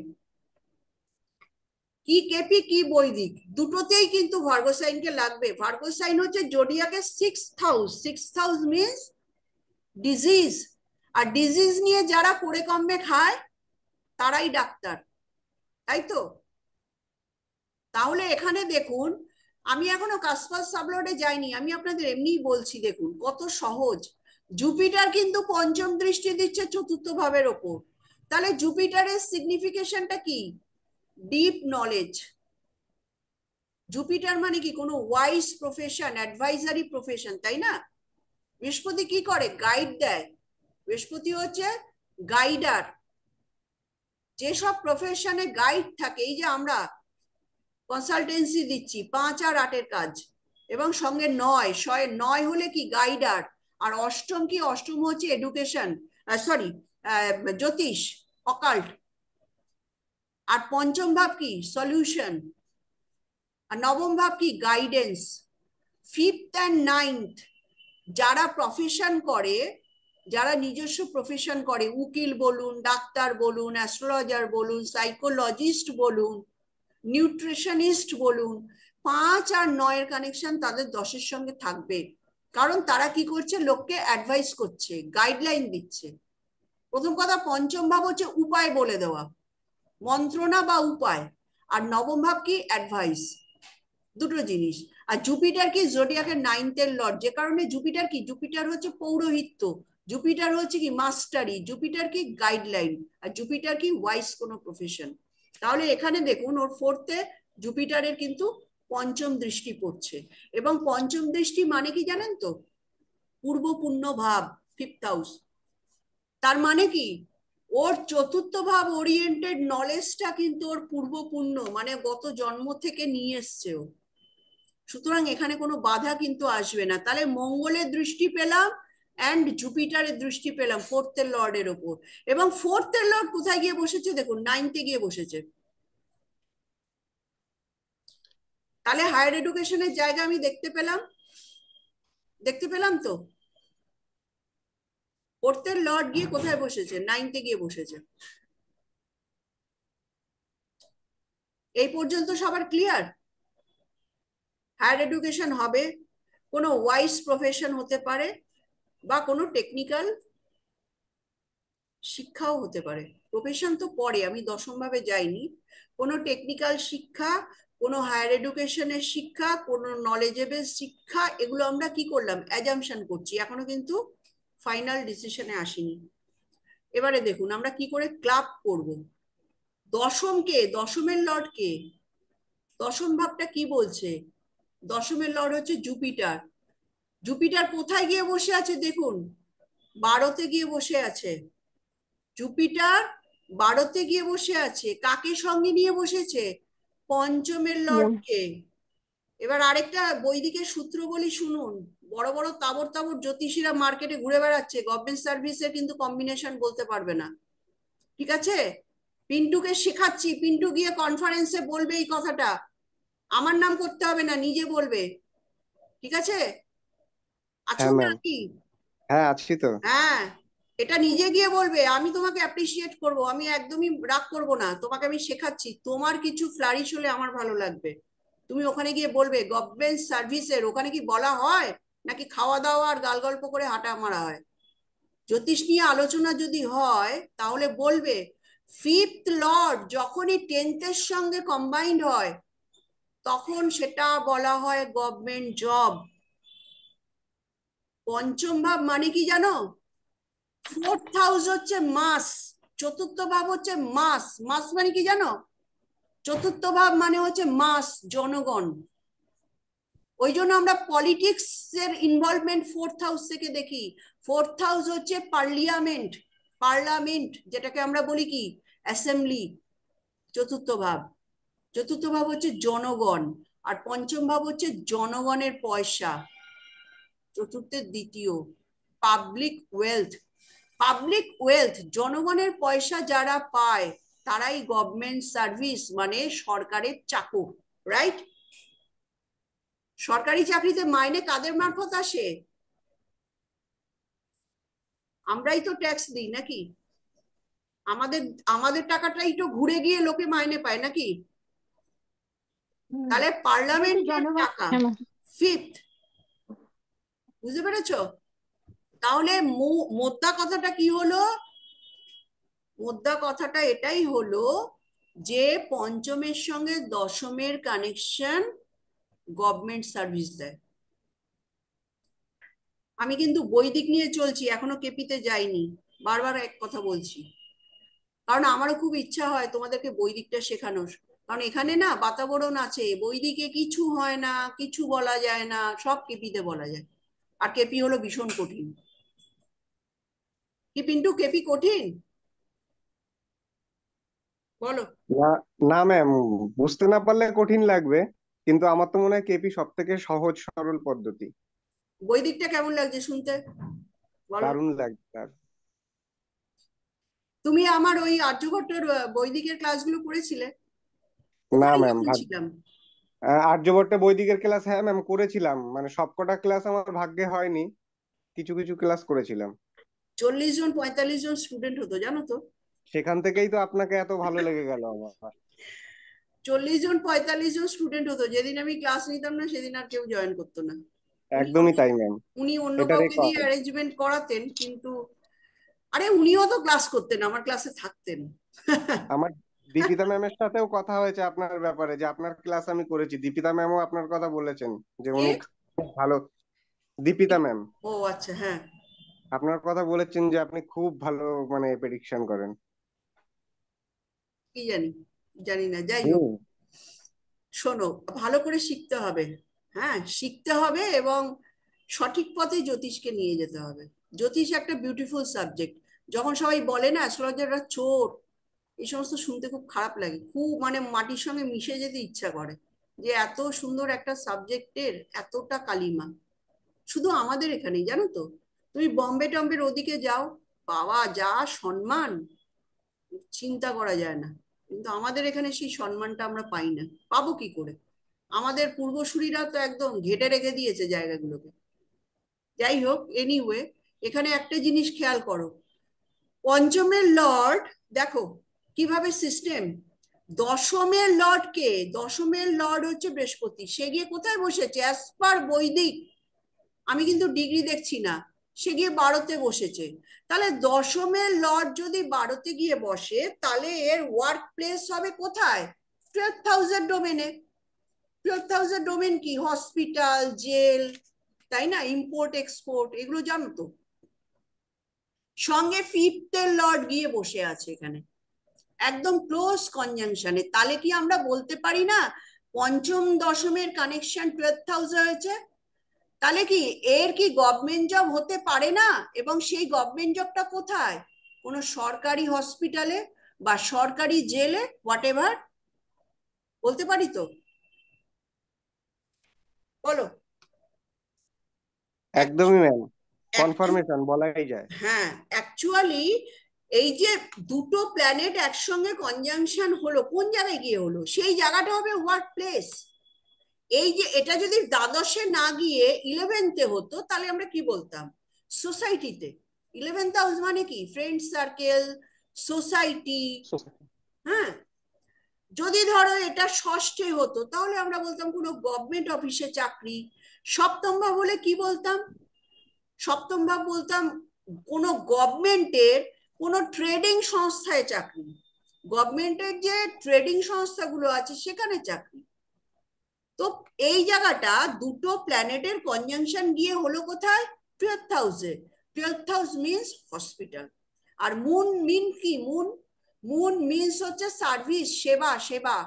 কি কেপি কি বৈদিক দুটোতেই কিন্তু ভার্গো সাইনকে লাগবে। ভার্গো সাইন হচ্ছে জোডিয়াকের 6th house. 6th house means disease. আর ডিজিজ নিয়ে যারা করে কমবে খায় তারাই ডাক্তার, তাই তো? তাহলে এখানে দেখুন, আমি এখনো কাসপাস সাবলর্ডে যাইনি, আমি আপনাদের এমনিই বলছি, দেখুন কত সহজ। জুপিটার কিন্তু পঞ্চম দৃষ্টি দিচ্ছে চতুর্থ ভাবের ওপর। তাহলে জুপিটারের সিগনিফিকেশনটা কি? Deep knowledge. জুপিটার মানে কি কোনো ওয়াইজ প্রফেশন, অ্যাডভাইজারি প্রফেশন, তাই না? বৃহস্পতি কি করে? গাইড দেয়। বৃহস্পতি হচ্ছে গাইডার। যেসব প্রফেশনে গাইড থাকে, এই যে আমরা কনসালটেন্সি দিচ্ছি 5 আর 8-এর কাজ, এবং সঙ্গে 9, 9 হলে কি? গাইডার। আর অষ্টম কি? অষ্টম হচ্ছে এডুকেশন, সরি, জ্যোতিষ, অকাল্ট। আর পঞ্চম ভাব কি? সলিউশন। আর নবম ভাব কি? গাইডেন্স। ফিফথ অ্যান্ড নাইন্থ যারা প্রফেশন করে, যারা নিজস্ব প্রফেশন করে, উকিল বলুন, ডাক্তার বলুন, অ্যাস্ট্রোলজার বলুন, সাইকোলজিস্ট বলুন, নিউট্রিশনিস্ট বলুন, 5 আর 9-এর কানেকশন তাদের 10-এর সঙ্গে থাকবে। কারণ তারা কি করছে? লোককে অ্যাডভাইস করছে, গাইডলাইন দিচ্ছে। প্রথম কথা, পঞ্চম ভাব হচ্ছে উপায় বলে দেওয়া, মন্ত্রণা বা উপায়। আর নবম ভাব কি? অ্যাডভাইস। দুটো জিনিস। আর জুপিটার কি? জোডিয়াকের 9th-এর লর্ড, যে কারণে জুপিটার কি? জুপিটার হচ্ছে পৌরোহিত্য, জুপিটার হচ্ছে কি? মাস্টারি, জুপিটার কি? গাইডলাইন। আর জুপিটার কি? ওয়াইজ কোনো প্রফেশন। তাহলে এখানে দেখুন ওর 4th-এ জুপিটারের কিন্তু পঞ্চম দৃষ্টি পড়ছে। এবং পঞ্চম দৃষ্টি মানে কি জানেন তো? পূর্ব পুণ্য ভাব, 5th হাউস। তার মানে কি? ওর চতুর্থ ভাব ওরিয়েন্টেড নলেজটা কিন্তু ওর পূর্ব পুণ্য, মানে গত জন্ম থেকে নিয়ে এসছে ও। সুতরাং এখানে কোনো বাধা কিন্তু আসবে না। তাহলে মঙ্গলের দৃষ্টি পেলাম অ্যান্ড জুপিটারের দৃষ্টি পেলাম 4th-এর লর্ডের ওপর। এবং 4th-এর লর্ড কোথায় গিয়ে বসেছে? দেখুন 9th-এ গিয়ে বসেছে। তাহলে হায়ার এডুকেশনের জায়গা আমি দেখতে পেলাম, দেখতে পেলাম তো? 4th-এর লর্ড গিয়ে কোথায় বসেছে? 9th-এ গিয়ে বসেছে। এই পর্যন্ত সবার ক্লিয়ার? হায়ার এডুকেশন হবে, কোনো ওয়াইজ প্রফেশন হতে পারে, বা কোনো টেকনিক্যাল শিক্ষাও হতে পারে। প্রফেশন তো পরে, আমি 10ম ভাবে যাইনি। কোনো টেকনিক্যাল শিক্ষা, কোনো হায়ার এডুকেশনের শিক্ষা, কোনো নলেজেবল শিক্ষা, এগুলো আমরা কি করলাম? অ্যাজাম্পশন করছি, এখনো কিন্তু ফাইনাল ডিসিশনে আসিনি। এবারে দেখুন আমরা কি করে ক্লাব করব। দশমকে, দশমের লর্ড কে? দশম ভাবটা কি বলছে? দশমের লর্ড হচ্ছে জুপিটার। জুপিটার কোথায় গিয়ে বসে আছে দেখুন? 12-তে গিয়ে বসে আছে। জুপিটার 12-তে গিয়ে বসে আছে। কাকে সঙ্গে নিয়ে বসেছে? পঞ্চমের লর্ডকে। এবার আরেকটা বৈদিকের সূত্র বলি শুনুন। বড় বড় তাবর তাবর জ্যোতিষীরা মার্কেটে ঘুরে বেড়াচ্ছে, গভর্নমেন্ট সার্ভিসের কিন্তু কম্বিনেশন বলতে পারবে না, ঠিক আছে? পিন্টুকে শেখাচ্ছি, পিন্টু গিয়ে কনফারেন্সে বলবে এই কথাটা। আমার নাম করতে হবে না, নিজে বলবে, ঠিক আছে? আছো হ্যাঁ ম্যাম। নাকি? হ্যাঁ আছি তো। হ্যাঁ, এটা নিজে গিয়ে বলবে। আমি তোমাকে অ্যাপ্রিসিয়েট করব, আমি একদমই রাগ করব না, তোমাকে আমি শেখাচ্ছি। তোমার কিছু ফ্লারিশ হলে আমার ভালো লাগবে। তুমি ওখানে গিয়ে বলবে গভর্নমেন্ট সার্ভিসের ওখানে কি বলা হয় নাকি খাওয়া দাওয়া আর গাল গল্প করে হাঁটা মারা হয়? জ্যোতিষ নিয়ে আলোচনা যদি হয় তাহলে বলবে 5th লর্ড যখনই 10th-এর সঙ্গে কম্বাইন্ড হয় তখন সেটা বলা হয় গভর্নমেন্ট জব। পঞ্চম ভাব মানে কি জানো? 4th হাউস হচ্ছে মাস, চতুর্থ ভাব হচ্ছে মাস। মাস মানে কি জানো? চতুর্থ ভাব মানে হচ্ছে মাস, জনগণ। ওই জন্য আমরা পলিটিক্স এর ইনভলভমেন্ট 4th হাউস থেকে দেখি। 4th হাউস হচ্ছে পার্লিয়ামেন্ট, পার্লামেন্ট যেটাকে আমরা বলি কি? অ্যাসেম্বলি। চতুর্থ ভাব, চতুর্থ ভাব হচ্ছে জনগণ। আর পঞ্চম ভাব হচ্ছে জনগণের পয়সা, চতুর্থের দ্বিতীয়। পাবলিক ওয়েলথ, পাবলিক ওয়েলথ, জনগণের পয়সা যারা পায় তারাই গভর্নমেন্ট সার্ভিস, মানে সরকারের চাকর, রাইট? সরকারি চাকরিতে মাইনে কাদের মারফত আসে? আমরাই তো ট্যাক্স দিই নাকি? আমাদের আমাদের টাকাটাই তো ঘুরে গিয়ে লোকে মাইনে পায় নাকি? তাহলে পার্লামেন্টের টাকা। ফিফথ, বুঝতে পেরেছো? তাহলে মোদ্দা কথাটা কি হলো? মোদ্দা কথাটা এটাই হলো যে পঞ্চমের সঙ্গে দশমের কানেকশন গভর্নমেন্ট সার্ভিস দেয়। আমি কিন্তু বৈদিক নিয়ে চলছি, এখনো কেপিতে যাইনি, বারবার এক কথা বলছি। কারণ আমারও খুব ইচ্ছা হয় তোমাদেরকে বৈদিকটা শেখানোর, কারণ এখানে না বাতাবরণ আছে, বৈদিকে কিছু হয় না, কিছু বলা যায় না, সব কেপিতে বলা যায়। আর কেপি হলো ভীষণ কঠিন। কি পিন্টু, কেপি কঠিন? বলো। না, না ম্যাম, বুঝতে না পারলে কঠিন লাগবে, কিন্তু আমার তো মনে হয় কেপি সব থেকে সহজ সরল পদ্ধতি। বৈদিকটা কেমন লাগছে শুনতে? বলো। দারুণ লাগবে। আর তুমি আমার ওই আর্যভট্টর বৈদিকের ক্লাসগুলো করেছিলে? না ওখানেই ম্যাম, যখন ছিলাম। আর্যভট্টে বৈদিকের ক্লাস হ্যাঁ ম্যাম করেছিলাম, মানে সবকটা ক্লাস আমার ভাগ্যে হয়নি, কিছু কিছু ক্লাস করেছিলাম। 40 জন 45 জন স্টুডেন্ট হতো, জানো তো? সেখান থেকেই তো আপনাকে এত ভালো লেগে গেল আমার। 40 জন 45 জন স্টুডেন্ট হতো, যেদিন আমি ক্লাস নিতাম না সেদিন আর কেউ জয়েন করতো না। উনি একদমই অন্য তাই ম্যাম, উনি অন্য এটা কাউকে দিয়ে রেকর্ড। অ্যারেঞ্জমেন্ট করাতেন, কিন্তু আরে উনিও তো ক্লাস করতেন, আমার ক্লাসে থাকতেন। আমার দীপিতা ম্যামের সাথেও কথা হয়েছে আপনার ব্যাপারে, যে আপনার ক্লাস আমি করেছি, দীপিতা ম্যামও আপনার কথা বলেছেন যে কে? উনি খুব ভালো। দীপিতা ম্যাম ও আচ্ছা, হ্যাঁ। আপনার কথা বলেছেন যে আপনি খুব ভালো মানে প্রেডিকশন করেন। কি জানি, জানি না, যাই হোক। হুম। শোনো, ভালো করে শিখতে হবে। হ্যাঁ, শিখতে হবে এবং সঠিক পথে জ্যোতিষকে নিয়ে যেতে হবে। জ্যোতিষ একটা বিউটিফুল সাবজেক্ট। যখন সবাই বলে না অ্যাস্ট্রোলজাররা চোর, এই সমস্ত শুনতে খুব খারাপ লাগে, খুব মানে মাটির সঙ্গে মিশে যেতে ইচ্ছা করে, যে এত সুন্দর একটা সাবজেক্টের এতটা কালিমা। শুধু আমাদের এখানেই, জানো তো, তুমি বম্বে টম্বের ওদিকে যাও, বাবা যা সম্মান, চিন্তা করা যায় না। কিন্তু আমাদের এখানে সেই সম্মানটা আমরা পাই না। পাবো কি করে? আমাদের পূর্বসূরীরা তো একদম ঘেটে রেখে দিয়েছে জায়গাগুলোকে। যাই হোক, এনিওয়ে, এখানে একটা জিনিস খেয়াল করো। পঞ্চমের লর্ড, দেখো কিভাবে সিস্টেম। দশমের লর্ড কে? দশমের লর্ড হচ্ছে বৃহস্পতি, সে গিয়ে কোথায় বসেছে অ্যাজ পার বৈদিক? আমি কিন্তু ডিগ্রি দেখছি না, সে গিয়ে 12তে বসেছে। তাহলে দশমের লর্ড যদি 12তে গিয়ে বসে, তাহলে এর ওয়ার্ক প্লেস হবে কোথায়? 12th হাউসের ডোমেনে। 12th হাউসের ডোমেন কি? হসপিটাল, জেল, তাই না? ইম্পোর্ট এক্সপোর্ট, এগুলো জানো তো। সঙ্গে ফিফথের লর্ড গিয়ে বসে আছে এখানে, একদম ক্লোজ কনজাংশনে। তাহলে কি আমরা বলতে পারি না পঞ্চম দশমের কানেকশন 12th হাউসে হয়েছে? তাহলে কি এর কি গভর্নমেন্ট জব হতে পারে না? এবং সেই গভর্নমেন্ট জবটা কোথায়? কোনো সরকারি হসপিটালে বা সরকারি জেলে, হোয়াট এভার। বলতে পারি তো? বলো। একদমই ম্যাম, অ্যাকচু কনফার্মেশন বলাই যায়। হ্যাঁ, অ্যাকচুয়ালি এই যে দুটো প্ল্যানেট একসঙ্গে কনজাংশন হলো, কোন জায়গায় গিয়ে হলো? সেই জায়গাটা হবে ওয়ার্ক প্লেস। এই যে এটা যদি দ্বাদশে না গিয়ে 11th-এ হতো, তাহলে আমরা কি বলতাম? সোসাইটিতে। 11th হাউস মানে কি? Friend circle, society. হ্যাঁ, যদি ধরো এটা ষষ্ঠে হতো, তাহলে আমরা বলতাম কোনো গভর্নমেন্ট অফিসে চাকরি। সপ্তম ভাব হলে কি বলতাম? সপ্তম ভাব বলতাম কোনো গভর্নমেন্টের কোনো ট্রেডিং সংস্থায় চাকরি। গভর্নমেন্টের যে ট্রেডিং সংস্থাগুলো আছে সেখানে চাকরি। তো এই জায়গাটা দুটো প্ল্যানেটের কনজাংশন গিয়ে হলো কোথায়? 12th হাউসে। 12th house means hospital. আর মুন মিন কি? মুন, মুন মিনস হচ্ছে সার্ভিস, সেবা, সেবা।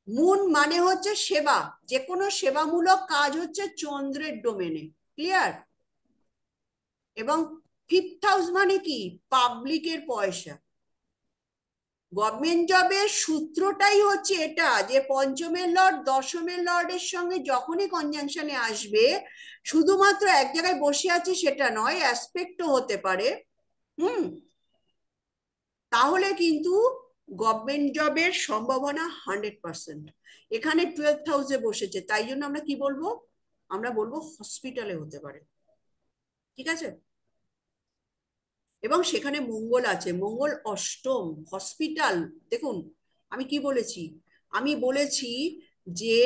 মুন মানে হচ্ছে সেবা, যে কোনো সেবামূলক কাজ হচ্ছে চন্দ্রের ডোমেনে। ক্লিয়ার? এবং 5th হাউস মানে কি? পাবলিকের পয়সা। গভর্নমেন্ট জবের সূত্রটাই হচ্ছে এটা, যে পঞ্চমের লর্ড দশমের লর্ডের সঙ্গে যখনই কনজাংশনে আসবে, শুধুমাত্র এক জায়গায় বসে আছে সেটা নয়, অ্যাসপেক্টও হতে পারে। হুম, তাহলে কিন্তু গভর্নমেন্ট জবের সম্ভাবনা 100%। এখানে 12th হাউসে বসেছে, তাই জন্য আমরা কি বলবো? আমরা বলবো হসপিটালে হতে পারে। ঠিক আছে? এবং সেখানে মঙ্গল আছে, মঙ্গল অষ্টম। হসপিটাল, দেখুন আমি কি বলেছি? আমি বলেছি যে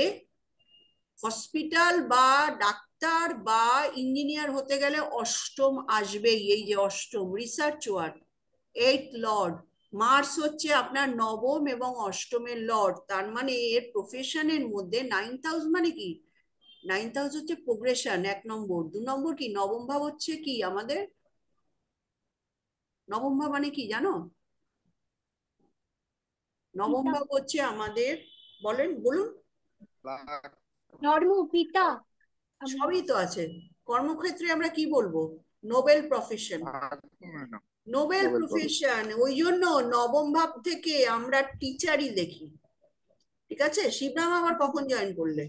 হসপিটাল বা ডাক্তার বা ইঞ্জিনিয়ার হতে গেলে অষ্টম আসবেই। এই যে অষ্টম, research work, 8th Lord. Mars হচ্ছে আপনার নবম এবং অষ্টমের লর্ড, তার মানে এর প্রফেশনের মধ্যে 9th হাউস মানে কি? 9th হাউস হচ্ছে প্রোগ্রেশন, 1 নম্বর। 2 নম্বর কি? নবম ভাব হচ্ছে কি আমাদের? নবম ভাব মানে কি জানো? নবম ভাব হচ্ছে আমাদের, বলুন। ধর্ম, পিতা, সবই তো আছে। কর্মক্ষেত্রে আমরা কি বলবো? Noble profession. নোবেল প্রফেশন, ওই জন্য নবম ভাব থেকে আমরা টিচারই দেখি। ঠিক আছে, শিবরাম আবার কখন জয়েন করলে?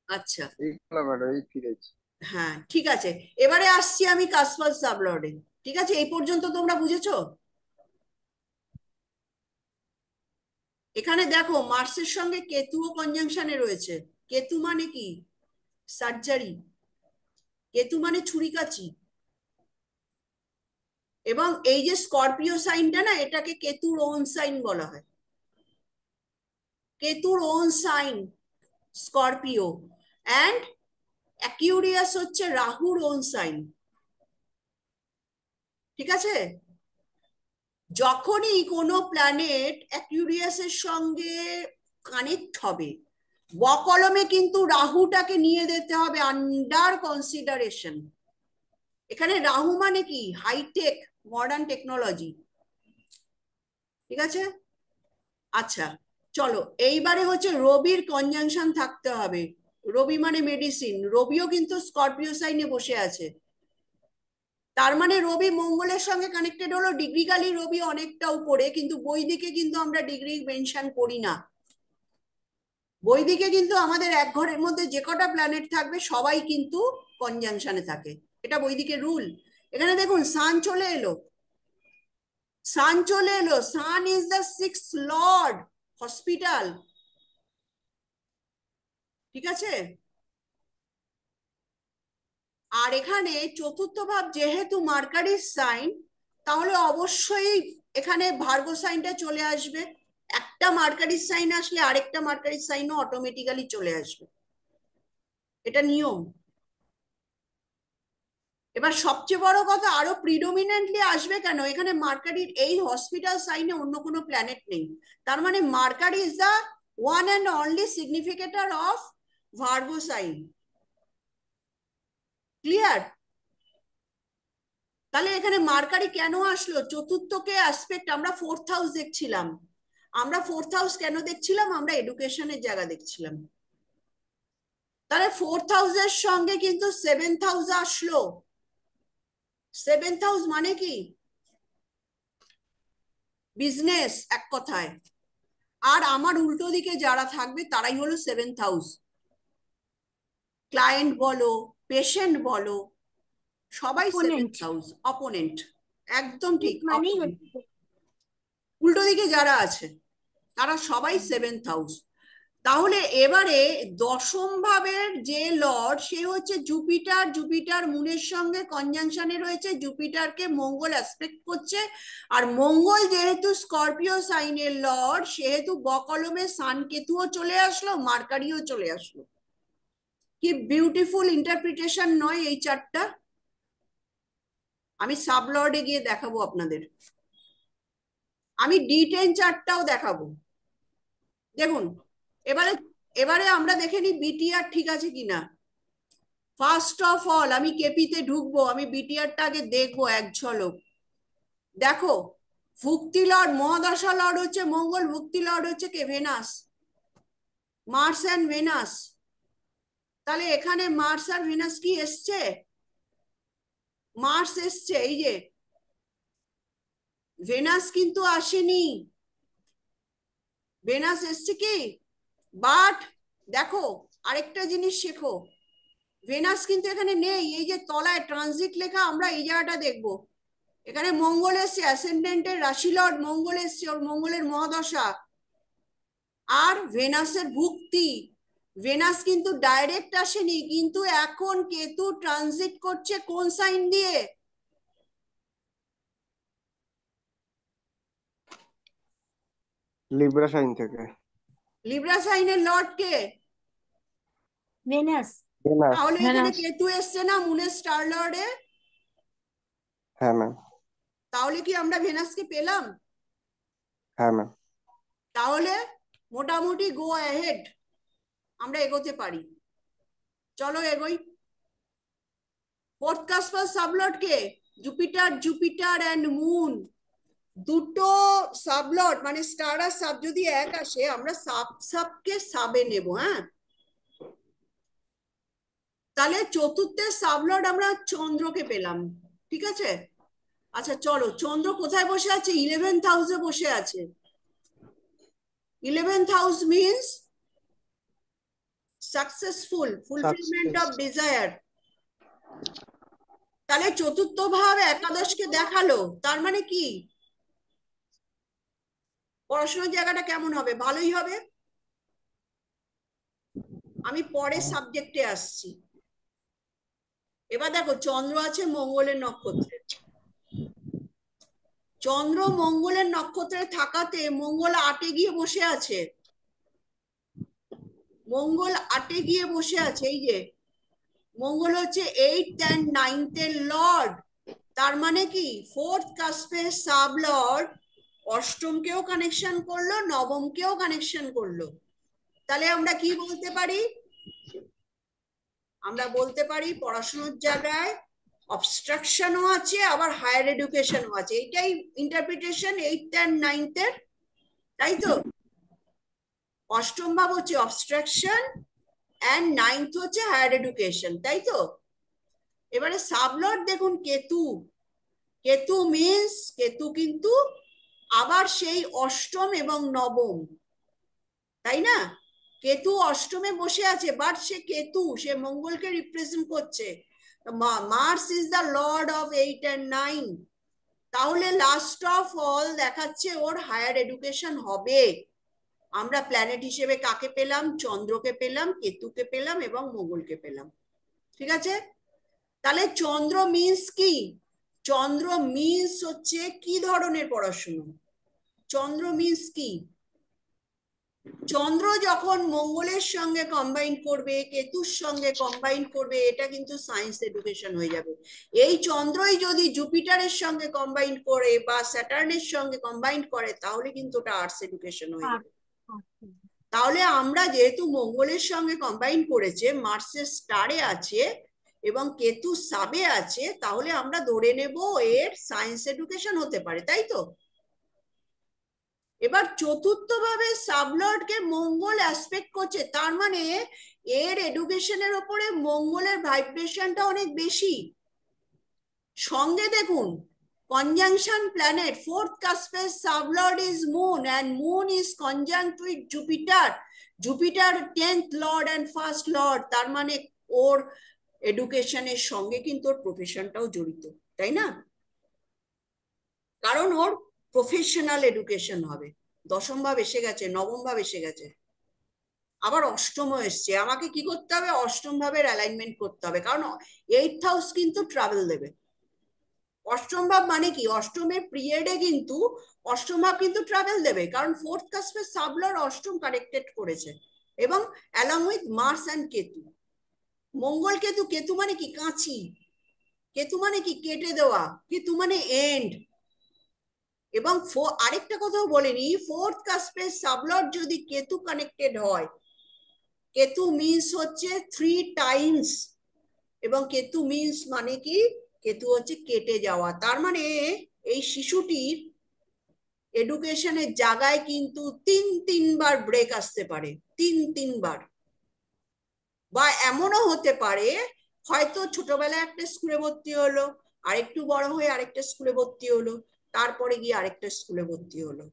আচ্ছা, হ্যাঁ ঠিক আছে। এবারে আসছি আমি কাসপাস সাবলর্ডে। ঠিক আছে, এই পর্যন্ত তোমরা বুঝেছো? এখানে দেখো মার্সের সঙ্গে কেতুও কনজাংশনে রয়েছে। কেতু মানে কি? সার্জারি। কেতু মানে ছুরিকাচি। এবং এই যে স্করপিও সাইনটা না, এটাকে কেতুর ওন সাইন বলা হয়। কেতুর own sign Scorpio, and Aquarius হচ্ছে রাহুর ওন সাইন। ঠিক আছে, যখনই কোনো প্ল্যানেট অ্যাকিউরিয়াসের সঙ্গে কানেক্ট হবে, বকলমে কিন্তু রাহুটাকে নিয়ে যেতে হবে আন্ডার কনসিডারেশন। এখানে রাহু মানে কি? Hi-tech, modern technology. ঠিক আছে, আচ্ছা চলো এইবারে হচ্ছে রবির কনজাংশন থাকতে হবে। রবি মানে মেডিসিন। রবিও কিন্তু স্করপিও সাইনে বসে আছে। তার মানে রবি মঙ্গলের সঙ্গে কানেক্টেড হলো। ডিগ্রিক্যালি রবি অনেকটা উপরে, কিন্তু বৈদিকে কিন্তু আমরা ডিগ্রি মেনশন করি না। বৈদিকে কিন্তু আমাদের এক ঘরের মধ্যে যে কটা প্ল্যানেট থাকবে সবাই কিন্তু কনজাংশনে থাকে। এটা বৈদিকের রুল। এখানে দেখুন সান চলে এলো। সান চলে এলো। Sun is the 6th lord, hospital. ঠিক আছে, আর এখানে চতুর্থ ভাব যেহেতু মার্কারির সাইন, তাহলে অবশ্যই এখানে ভার্গো সাইনটা চলে আসবে। একটা মার্কারির সাইন আসলে আরেকটা মার্কারির সাইনও অটোমেটিক্যালি চলে আসবে, এটা নিয়ম। এবার সবচেয়ে বড় কথা, আরো প্রিডোমিনেন্টলি আসবে কেন? এখানে মার্কারির এই হসপিটাল সাইনে অন্য কোনো প্ল্যানেট নেই। তার মানে Mercury is the one and only significator of Virgo sign. Clear? তাহলে এখানে মার্কারি কেন আসলো? চতুর্থকে অ্যাসপেক্ট, আমরা 4th হাউস দেখছিলাম। আমরা 4th হাউস কেন দেখছিলাম? আমরা এডুকেশনের জায়গা দেখছিলাম। তাহলে 4th হাউসের সঙ্গে কিন্তু 7th হাউস আসলো। 7th হাউস মানে কি? বিজনেস, এক কথায়। আর আমার উল্টো দিকে যারা থাকবে তারাই হলো 7th হাউস। ক্লায়েন্ট বলো, পেশেন্ট বলো, সবাই 7th হাউস। অপোনেন্ট, একদম ঠিক, মানেই অপোনেন্ট। হচ্ছে উল্টো দিকে যারা আছে তারা সবাই 7th হাউস। তাহলে এবারে দশম ভাবের যে লর্ড সে হচ্ছে জুপিটার। জুপিটার মুনের সঙ্গে কনজাংশনে রয়েছে। জুপিটারকে মঙ্গল অ্যাসপেক্ট করছে। আর মঙ্গল যেহেতু স্করপিও সাইনের লর্ড, সেহেতু বকলমে সান কেতুও চলে আসলো, মার্কারিও চলে আসলো। কি বিউটিফুল ইন্টারপ্রিটেশন নয় এই চারটা? আমি সাব লর্ডে গিয়ে দেখাবো আপনাদের। আমি D10 চার্টটাও দেখাবো। দেখুন, এবারে এবারে আমরা দেখে নিই বিটিআর ঠিক আছে কিনা। ফার্স্ট অফ অল আমি কেপিতে ঢুকবো, আমি বিটিআরটা আগে দেখবো এক ঝলক। দেখো, ভুক্তি লর্ড, মহাদশা লর্ড হচ্ছে মঙ্গল, ভুক্তি লর্ড হচ্ছে কে? ভেনাস। Mars and Venus. তাহলে এখানে মার্স আর ভেনাস কি এসছে? মার্স এসছে, এই যে। ভেনাস কিন্তু আসেনি। ভেনাস এসছে কি? বাট দেখো, আরেকটা জিনিস শেখো, ভেনাস কিন্তু এখানে নেই। এই যে তলায় ট্রানজিট লেখা, আমরা এই জায়গাটা দেখবো। এখানে মঙ্গল এসছে, অ্যাসেন্ডেন্টের রাশি লর্ড মঙ্গল এসছে, ওর মঙ্গলের মহাদশা। আর ভেনাসের ভুক্তি। ভেনাস কিন্তু ডাইরেক্ট আসেনি, কিন্তু এখন কেতু ট্রানজিট করছে কোন সাইন দিয়ে? লিব্রা সাইন থেকে। লিব্রা সাইনের লর্ড কে? ভেনাস। ভেনাস। তাহলে এখানে কেতু এসছে না মুনের স্টার লর্ডে? হ্যাঁ ম্যাম। তাহলে কি আমরা ভেনাসকে পেলাম? হ্যাঁ ম্যাম। তাহলে মোটামুটি গো অ্যাহেড, আমরা এগোতে পারি। চলো এগোই। ফোর্থ কাসপাস সাবলর্ড কে? জুপিটার। Jupiter and moon. দুটো সাবলট মানে স্টার আর সাব যদি এক আসে আমরা সাবকে সাবে নেব। হ্যাঁ, তাহলে চতুর্থের সাবলট আমরা চন্দ্রকে পেলাম। ঠিক আছে, আচ্ছা চলো, চন্দ্র কোথায় বসে আছে? 11th হাউসে বসে আছে। 11th house means successful, fulfilment of desire. তাহলে চতুর্থ ভাব একাদশকে দেখালো, তার মানে কি পড়াশোনার জায়গাটা কেমন হবে? ভালোই হবে। আমি পরের সাবজেক্টে আসছি। এবার দেখো, চন্দ্র আছে মঙ্গলের নক্ষত্রে। চন্দ্র মঙ্গলের নক্ষত্রে থাকাতে মঙ্গল 8-এ গিয়ে বসে আছে। মঙ্গল 8-এ গিয়ে বসে আছে। এই যে মঙ্গল হচ্ছে 8th and 9th এর লর্ড। তার মানে কি ফোর্থ কাস্পের সাব লর্ড অষ্টমকেও কানেকশন করলো, নবমকেও কানেকশন করলো। তাহলে আমরা কি বলতে পারি? আমরা বলতে পারি পড়াশোনার জায়গায় অবস্ট্রাকশনও আছে, আবার হায়ার এডুকেশনও আছে। এটাই ইন্টারপ্রিটেশন 8th and 9th এর, তাই তো? অষ্টম ভাব হচ্ছে অবস্ট্রাকশন এন্ড 9th হচ্ছে হায়ার এডুকেশন, তাই তো? এবারে সাবলট দেখুন, কেতু। কেতু মিন্স কেতু কিন্তু আবার সেই অষ্টম এবং নবম, তাই না? কেতু অষ্টমে বসে আছে, বাট সে কেতু, সে মঙ্গলকে রিপ্রেজেন্ট করছে। Mars is the lord of 8 and 9। তাহলে লাস্ট অফ অল দেখাচ্ছে ওর হায়ার এডুকেশন হবে। আমরা প্ল্যানেট হিসেবে কাকে পেলাম? চন্দ্রকে পেলাম, কেতুকে পেলাম এবং মঙ্গলকে পেলাম। ঠিক আছে, তাহলে চন্দ্র মিন্স কি? চন্দ্র মিন্স হচ্ছে কি ধরনের পড়াশুনো? চন্দ্র মিন্স কি? চন্দ্র যখন মঙ্গলের সঙ্গে কম্বাইন করবে, কেতুর সঙ্গে কম্বাইন করবে, এটা কিন্তু সায়েন্স এডুকেশন হয়ে যাবে। এই চন্দ্রই যদি জুপিটারের সঙ্গে কম্বাইন করে বা স্যাটার্নের সঙ্গে কম্বাইন করে, তাহলে কিন্তু ওটা আর্টস এডুকেশন হয়ে যাবে। তাহলে আমরা যেহেতু মঙ্গলের সঙ্গে কম্বাইন করেছে, মার্সের স্টারে আছে এবং কেতু সাবে আছে, তাহলে আমরা ধরে নেব এর সায়েন্স এডুকেশন হতে পারে, তাই তো? এবার চতুর্থ ভাবে সাবলর্ডকে মঙ্গল অ্যাসপেক্ট করছে, তার মানে এর এডুকেশনের ওপরে মঙ্গলের ভাইব্রেশনটা অনেক বেশি। সঙ্গে দেখুন, conjunction planet, fourth cusped sublord is moon and moon is conjunct with Jupiter. Jupiter 10th lord and first lord, তার মানে ওর এডুকেশনের সঙ্গে কিন্তু ওর প্রফেশনটাও জড়িত, তাই না? কারণ ওর প্রফেশনাল এডুকেশন হবে। দশম ভাব এসে গেছে, নবম ভাব এসে গেছে, আবার অষ্টমও এসছে। আমাকে কি করতে হবে? অষ্টম ভাবের অ্যালাইনমেন্ট করতে হবে, কারণ 8th হাউস কিন্তু ট্রাভেল দেবে। অষ্টম ভাব মানে কি? অষ্টমের পিরিয়ডে কিন্তু অষ্টম ভাব কিন্তু ট্রাভেল দেবে, কারণ ফোর্থ কাস্পের সাবলর অষ্টম কানেক্টেড করেছে এবং along with Mars and Ketu. Mangal Ketu, Ketu মানে কি? কাঁচি। কেতু মানে কি? কেটে দেওয়া। কেতু মানে এন্ড। এবং আরেকটা কথাও বলেনি, ফোর্থ কাস্পের সাবলর যদি কেতু কানেক্টেড হয়, কেতু মিন্স হচ্ছে 3 টাইমস, এবং কেতু মিন্স মানে কি? কেতু হচ্ছে কেটে যাওয়া। তার মানে এই শিশুটির এডুকেশনের জায়গায় কিন্তু 3-3বার ব্রেক আসতে পারে, 3-3বার। বা এমনও হতে পারে হয়তো ছোটবেলায় একটা স্কুলে ভর্তি হলো, আরেকটু বড় হয়ে আরেকটা স্কুলে ভর্তি হলো, তারপরে গিয়ে আরেকটা স্কুলে ভর্তি হলো।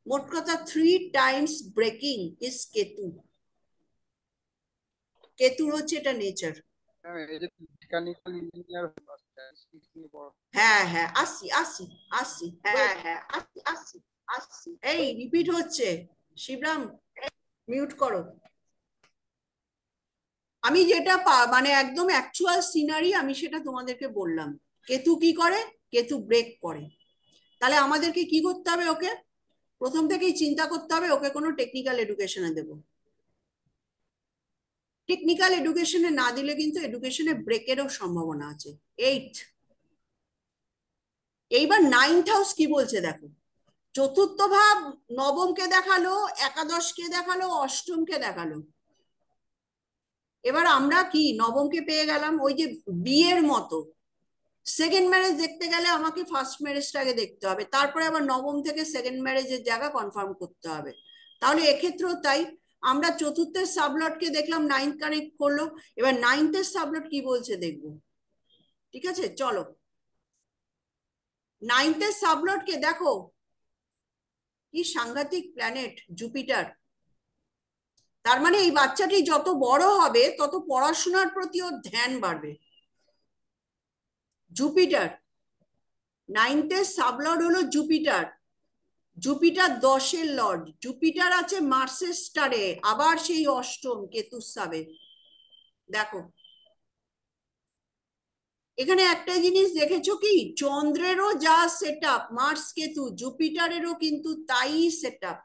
মোট কথা 3 টাইমস ব্রেকিং ইজ কেতু। কেতুর হচ্ছে এটা নেচার। হ্যাঁ হ্যাঁ, আসছি আসছি আসছি, হ্যাঁ হ্যাঁ আসছি আসছি আসছি। এই রিপিট হচ্ছে, শিবরাম মিউট করো। আমি যেটা মানে একদম অ্যাকচুয়াল সিনারি আমি সেটা তোমাদেরকে বললাম। কেতু কি করে? কেতু ব্রেক করে। তাহলে আমাদেরকে কি করতে হবে? ওকে প্রথম থেকেই চিন্তা করতে হবে ওকে কোনো টেকনিক্যাল এডুকেশনে দেব। টেকনিক্যাল এডুকেশনে না দিলে কিন্তু এডুকেশনে ব্রেকেরও সম্ভাবনা আছে। 8। এইবার 9th হাউস কি বলছে দেখো। চতুর্থ ভাব নবমকে দেখালো, একাদশকে দেখালো, অষ্টমকে দেখালো। এবার আমরা কি নবমকে পেয়ে গেলাম, ওই যে বিয়ের মতো সেকেন্ড ম্যারেজ দেখতে গেলে আমাকে ফার্স্ট ম্যারেজটাকে দেখতে হবে, তারপরে আবার নবম থেকে সেকেন্ড ম্যারেজের জায়গা কনফার্ম করতে হবে। তাহলে এক্ষেত্রেও তাই, আমরা চতুর্থের সাবলটকে দেখলাম, নাইন্থ কানেক্ট করলো, এবার নাইন্থের সাবলট কি বলছে দেখবো। ঠিক আছে, চলো নাইন্থের সাবলটকে দেখো, কি সাংঘাতিক প্ল্যানেট জুপিটার। তার মানে এই বাচ্চাটি যত বড় হবে তত পড়াশোনার প্রতি ওর ধ্যান বাড়বে। জুপিটার, নাইন্থের সাবলর্ড হলো জুপিটার। জুপিটার 10-এর লর্ড, জুপিটার আছে মার্সের স্টারে, আবার সেই অষ্টম কেতুর সাবে। দেখো এখানে একটা জিনিস দেখেছো কি, চন্দ্রেরও যা সেট আপ মার্স কেতু, জুপিটারেরও কিন্তু তাই set up.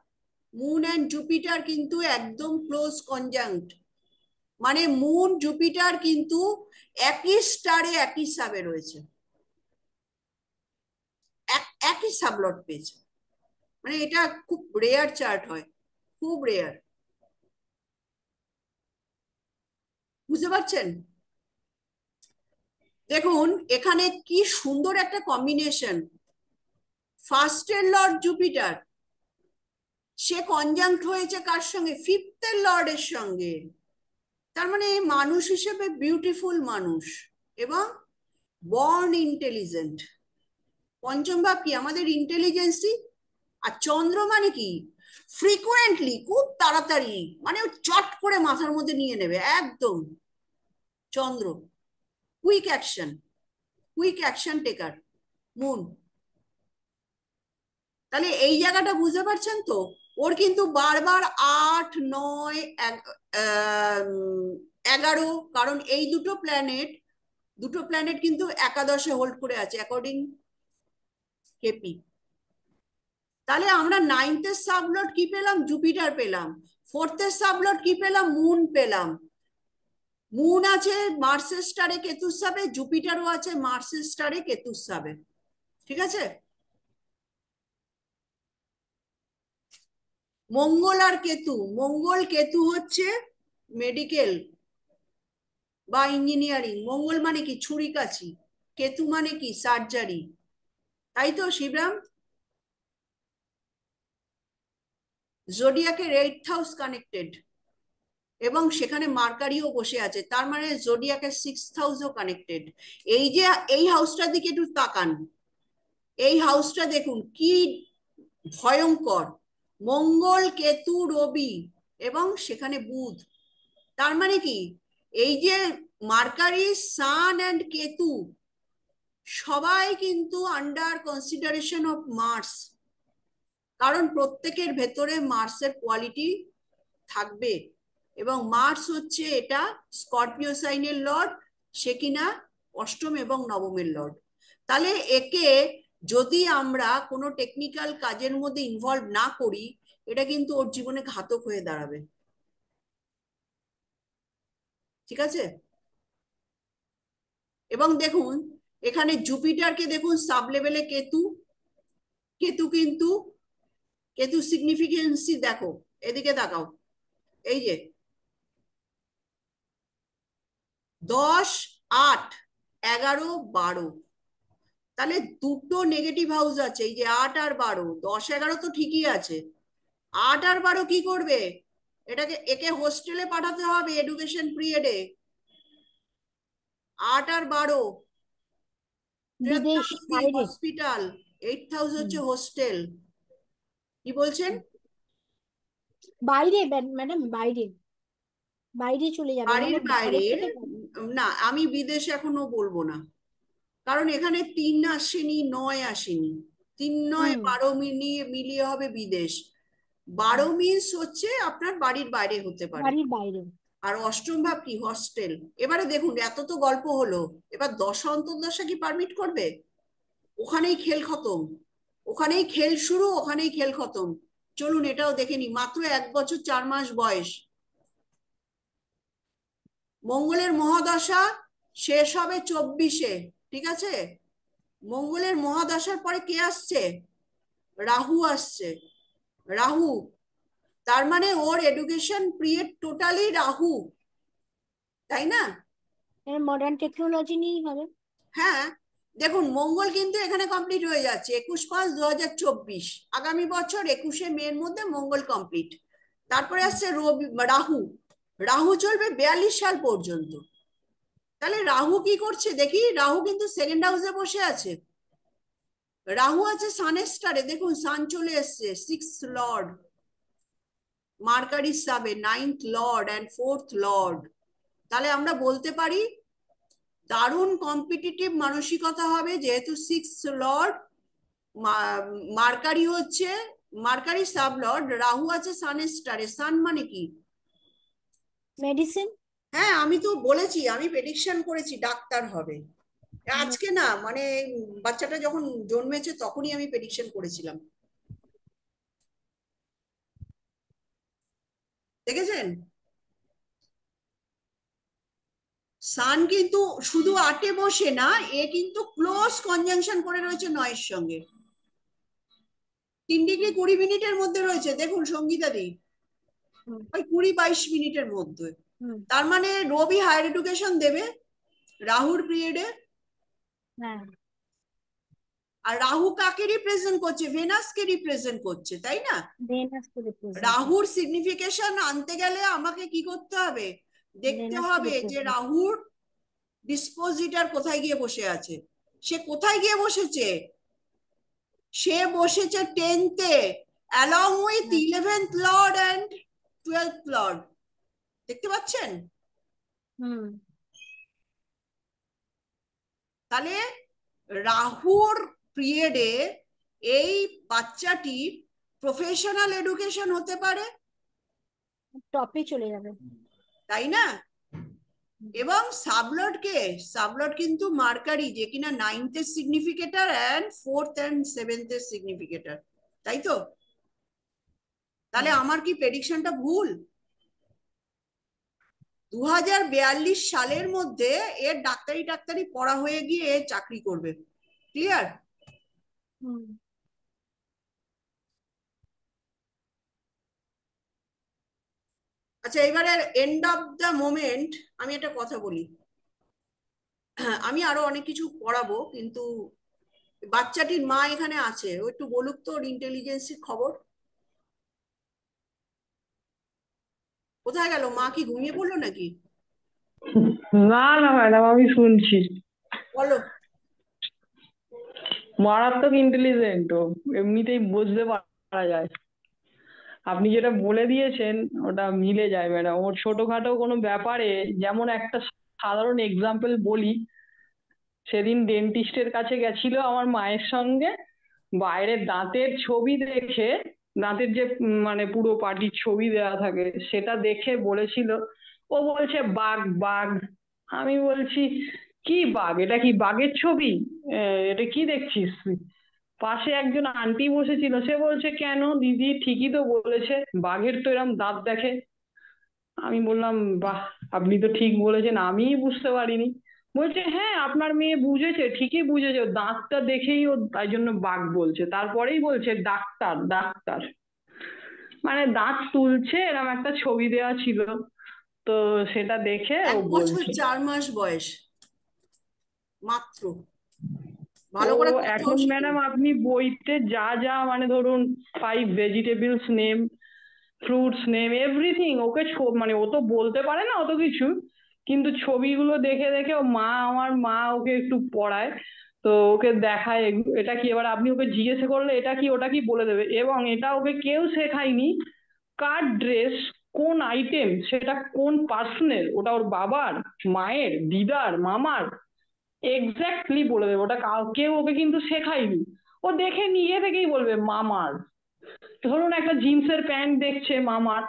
Moon and Jupiter কিন্তু একদম ক্লোজ কনজাংক্ট, মানে মুন জুপিটার কিন্তু একই স্টারে একই সাবে রয়েছে, একই সাবলট পেয়েছে। মানে এটা খুব রেয়ার চার্ট হয়, খুব রেয়ার। বুঝতে পারছেন? দেখুন এখানে কি সুন্দর একটা কম্বিনেশন। ফার্স্টের লর্ড জুপিটার, সে কনজাংক্ট হয়েছে কার সঙ্গে, ফিফথের লর্ডের সঙ্গে। তার মানে মানুষ হিসেবে বিউটিফুল মানুষ এবং বর্ন ইন্টেলিজেন্ট। পঞ্চম ভাব কি, আমাদের ইন্টেলিজেন্সি। আর চন্দ্র মানে কি, ফ্রিকুয়েন্টলি, খুব তাড়াতাড়ি, মানে চট করে মাথার মধ্যে নিয়ে নেবে একদম। চন্দ্র কুইক অ্যাকশন, কুইক অ্যাকশন টেকার। মুন, তাহলে এই জায়গাটা বুঝতে পারছেন তো। ওর কিন্তু বারবার 8, 9, 11, কারণ এই দুটো প্ল্যানেট কিন্তু একাদশে হোল্ড করে আছে অ্যাকর্ডিং কেপি। তাহলে আমরা নাইন্থের সাবলট কি পেলাম, জুপিটার পেলাম। ফোর্থের সাবলট কি পেলাম, মুন পেলাম। মুন আছে মার্সের স্টারে কেতুর সাবে, জুপিটারও আছে মার্সের স্টারে কেতুর সাবে। ঠিক আছে, মঙ্গল আর কেতু, মঙ্গল কেতু হচ্ছে মেডিকেল বা ইঞ্জিনিয়ারিং। মঙ্গল মানে কি, ছুরি কাছি। কেতু মানে কি, সার্জারি। তাই তো শিবরাম? জোডিয়াকের 8th হাউস কানেক্টেড এবং সেখানে মার্কারিও বসে আছে, তার মানে জোডিয়াকের 6th হাউসও কানেক্টেড। এই যে এই হাউসটার দিকে একটু তাকান, এই হাউসটা দেখুন কি ভয়ঙ্কর। মঙ্গল কেতু রবি এবং সেখানে বুধ। তার মানে কি, এই যে মার্কারি সান অ্যান্ড কেতু সবাই কিন্তু আন্ডার কনসিডারেশন অফ মার্স, কারণ প্রত্যেকের ভেতরে মার্সের কোয়ালিটি থাকবে। এবং মার্স হচ্ছে এটা স্করপিও সাইনের লর্ড, সে কিনা অষ্টম এবং নবমের লর্ড। তাহলে একে যদি আমরা কোনো টেকনিক্যাল কাজের মধ্যে ইনভলভ না করি, এটা কিন্তু ওর জীবনে ঘাতক হয়ে দাঁড়াবে। ঠিক আছে, এবং দেখুন এখানে জুপিটারকে দেখুন সাব লেভেলে কেতু, কেতু কিন্তু কেতু সিগনিফিকেন্সি দেখো, এদিকে তাকাও, এই যে 10, 8, 11, 12, তাহলে দুটো নেগেটিভ হাউস আছে, এই যে 8 আর 12। 10, 11 তো ঠিকই আছে, 8 আর 12 কি করবে, একে হোস্টেলে পাঠাতে হবে এডুকেশন পিরিয়ডে। 8 আর 12, 12th বিদেশ, হাউস কি, বাইরে। হসপিটাল। 8th হাউস হচ্ছে হোস্টেল। কি বলছেন? বাইরে ম্যাডাম, বাইরে, বাইরে চলে যাবে, মানে বাড়ির ঘরের বাইরের, থেকে বাইরে। না আমি বিদেশ এখনো বলবো না, কারণ এখানে 3 আসেনি, 9 আসেনি। 3, 9, হুম 12 মিলিয়ে হবে বিদেশ। 12 মিনস হচ্ছে আপনার বাড়ির বাইরে হতে পারে। বাড়ির বাইরে। আর অষ্টম ভাব কি, হস্টেল। এবারে দেখুন এত তো গল্প হলো, এবার দশা অন্তর্দশা কি পারমিট করবে? ওখানেই খেল খতম, ওখানেই খেল শুরু, ওখানেই খেল খতম। চলুন এটাও দেখে নি, মাত্র 1 বছর 4 মাস বয়স। মঙ্গলের মহাদশা শেষ হবে 24-এ। ঠিক আছে, মঙ্গলের মহাদশার পরে কে আসছে, রাহু আসছে। রাহু, তার মানে ওর এডুকেশন পিরিয়ড টোটালি রাহু, তাই না? মডার্ন টেকনোলজি নিয়েই হবে। হ্যাঁ, দেখুন মঙ্গল কিন্তু এখানে কমপ্লিট হয়ে যাচ্ছে 21/5/2024, আগামী বছর 21শে মের মধ্যে মঙ্গল কমপ্লিট। তারপরে আসছে রবি, রাহু। রাহু চলবে 42 সাল পর্যন্ত। তাহলে রাহু কি করছে দেখি, রাহু কিন্তু সেকেন্ড হাউসে বসে আছে। রাহু আছে সানের স্টারে, দেখুন সান চলে এসছে 6th লর্ড, মার্কারি সাবে 9th Lord and 4th Lord. তাহলে আমরা বলতে পারি দারুণ কম্পিটিটিভ মানসিকতা হবে, যেহেতু 6th লর্ড মার্কারি হচ্ছে, মার্কারি সাবলর্ড, রাহু আছে সানের স্টারে। সান মানে কি? মেডিসিন। হ্যাঁ, আমি তো বলেছি, আমি প্রেডিকশন করেছি ডাক্তার হবে। আজকে না, মানে বাচ্চাটা যখন জন্মেছে তখনই আমি প্রেডিকশন করেছিলাম, দেখেছেন? সান কিন্তু শুধু 8-এ বসে না, এ কিন্তু ক্লোজ কনজাংশন করে রয়েছে 9-এর সঙ্গে, 3°20' মধ্যে রয়েছে, দেখুন সঙ্গীতা দি, ওই 20-22 মিনিটের মধ্যে। তার মানে রবি হায়ার এডুকেশন দেবে রাহুর পিরিয়ডে। হ্যাঁ, আর রাহু কাকে রিপ্রেজেন্ট করছে? ভেনাসকে রিপ্রেজেন্ট করছে, তাই না? ভেনাস কে রিপ্রেজেন্ট রাহুর সিগনিফিকেশন আনতে গেলে আমাকে কি করতে হবে? দেখতে ভেনাস কে হবে যে রিপ্রেজেন্ট। রাহুর ডিসপোজিটার কোথায় গিয়ে বসে আছে। সে কোথায় গিয়ে বসেছে? সে বসেছে 10th-এ, along with 11th lord and 12th lord. দেখতে পাচ্ছেন? হুম। তাহলে রাহুর পিরিয়ডে এই বাচ্চাটি প্রফেশনাল এডুকেশন হতে পারে, টপে চলে যাবে, তাই না? এবং সাবলর্ড কে? সাবলর্ড কিন্তু মার্কারি, যে কিনা 9th-এর সিগনিফিকেটর অ্যান্ড 4th and 7th-এর সিগনিফিকেটর, তাই তো? তাহলে আমার কি প্রেডিকশনটা ভুল? 2042 সালের মধ্যে এর ডাক্তারি টাক্তারি পড়া হয়ে গিয়ে চাকরি করবে। ক্লিয়ার? আচ্ছা, এবারে এন্ড অফ দ্য মোমেন্ট আমি একটা কথা বলি। আমি আরো অনেক কিছু পড়াবো, কিন্তু বাচ্চাটির মা এখানে আছে, ও একটু বলুক তো ওর ইন্টেলিজেন্সির খবর। কোথায় গেল? মা কি ঘুমিয়ে পড়লো নাকি? না না ম্যাডাম, আমি শুনছি। বলো। মারাত্মক ইন্টেলিজেন্ট ও, এমনিতেই বুঝতে পারা যায়। আপনি যেটা বলে দিয়েছেন ওটা মিলে যায় ম্যাডাম। ওর ছোটখাটো কোনো ব্যাপারে, যেমন একটা সাধারণ এক্সাম্পল বলি, সেদিন ডেন্টিস্টের কাছে গেছিল আমার মায়ের সঙ্গে। বাইরে দাঁতের ছবি দেখে, দাঁতের যে মানে পুরো পাটির ছবি দেওয়া থাকে সেটা দেখে বলেছিল, ও বলছে বাঘ বাঘ। আমি বলছি কি বাঘ? এটা কি বাঘের ছবি? এটা কি দেখছিস তুই? পাশে একজন আন্টি বসেছিল, সে বলছে কেন দিদি, ঠিকই তো বলেছে, বাঘের তো এরম দাঁত দেখে। আমি বললাম বাহ, আপনি তো ঠিক বলেছেন, আমিই বুঝতে পারিনি। বলছে হ্যাঁ, আপনার মেয়ে বুঝেছে, ঠিকই বুঝেছে, ওর দাঁতটা দেখেই ও তাই জন্য বাঘ বলছে। তারপরেই বলছে ডাক্তার ডাক্তার। মানে দাঁত তুলছে এরম একটা ছবি দেওয়া ছিল, তো সেটা দেখে ও 1 বছর বলছে। 4 মাস বয়স মাত্র। ও ভালো করে কথাও এখন শেখো। ম্যাডাম আপনি বইতে যা যা মানে ধরুন 5 vegetables name, fruits name, everything okay মানে ও তো বলতে পারে না অত কিছু, কিন্তু ছবিগুলো দেখে দেখে ও আমার মা ওকে একটু পড়ায়, তো ওকে দেখায় এটা কি। এবার আপনি ওকে জিজ্ঞেস করলে এটা কি ওটা কি বলে দেবে। এবং এটা ওকে কেউ শেখায়নি, কার ড্রেস, কোন আইটেম, সেটা কোন পার্সনের, ওটা ওর বাবার, মায়ের, দিদার, মামার, এক্স্যাক্টলি বলে দেবে। ওটা কেউ ওকে কিন্তু শেখায়নি। ও দেখে নিয়ে থেকেই বলবে মামার। ধরুন একটা জিন্সের প্যান্ট দেখছে মামার,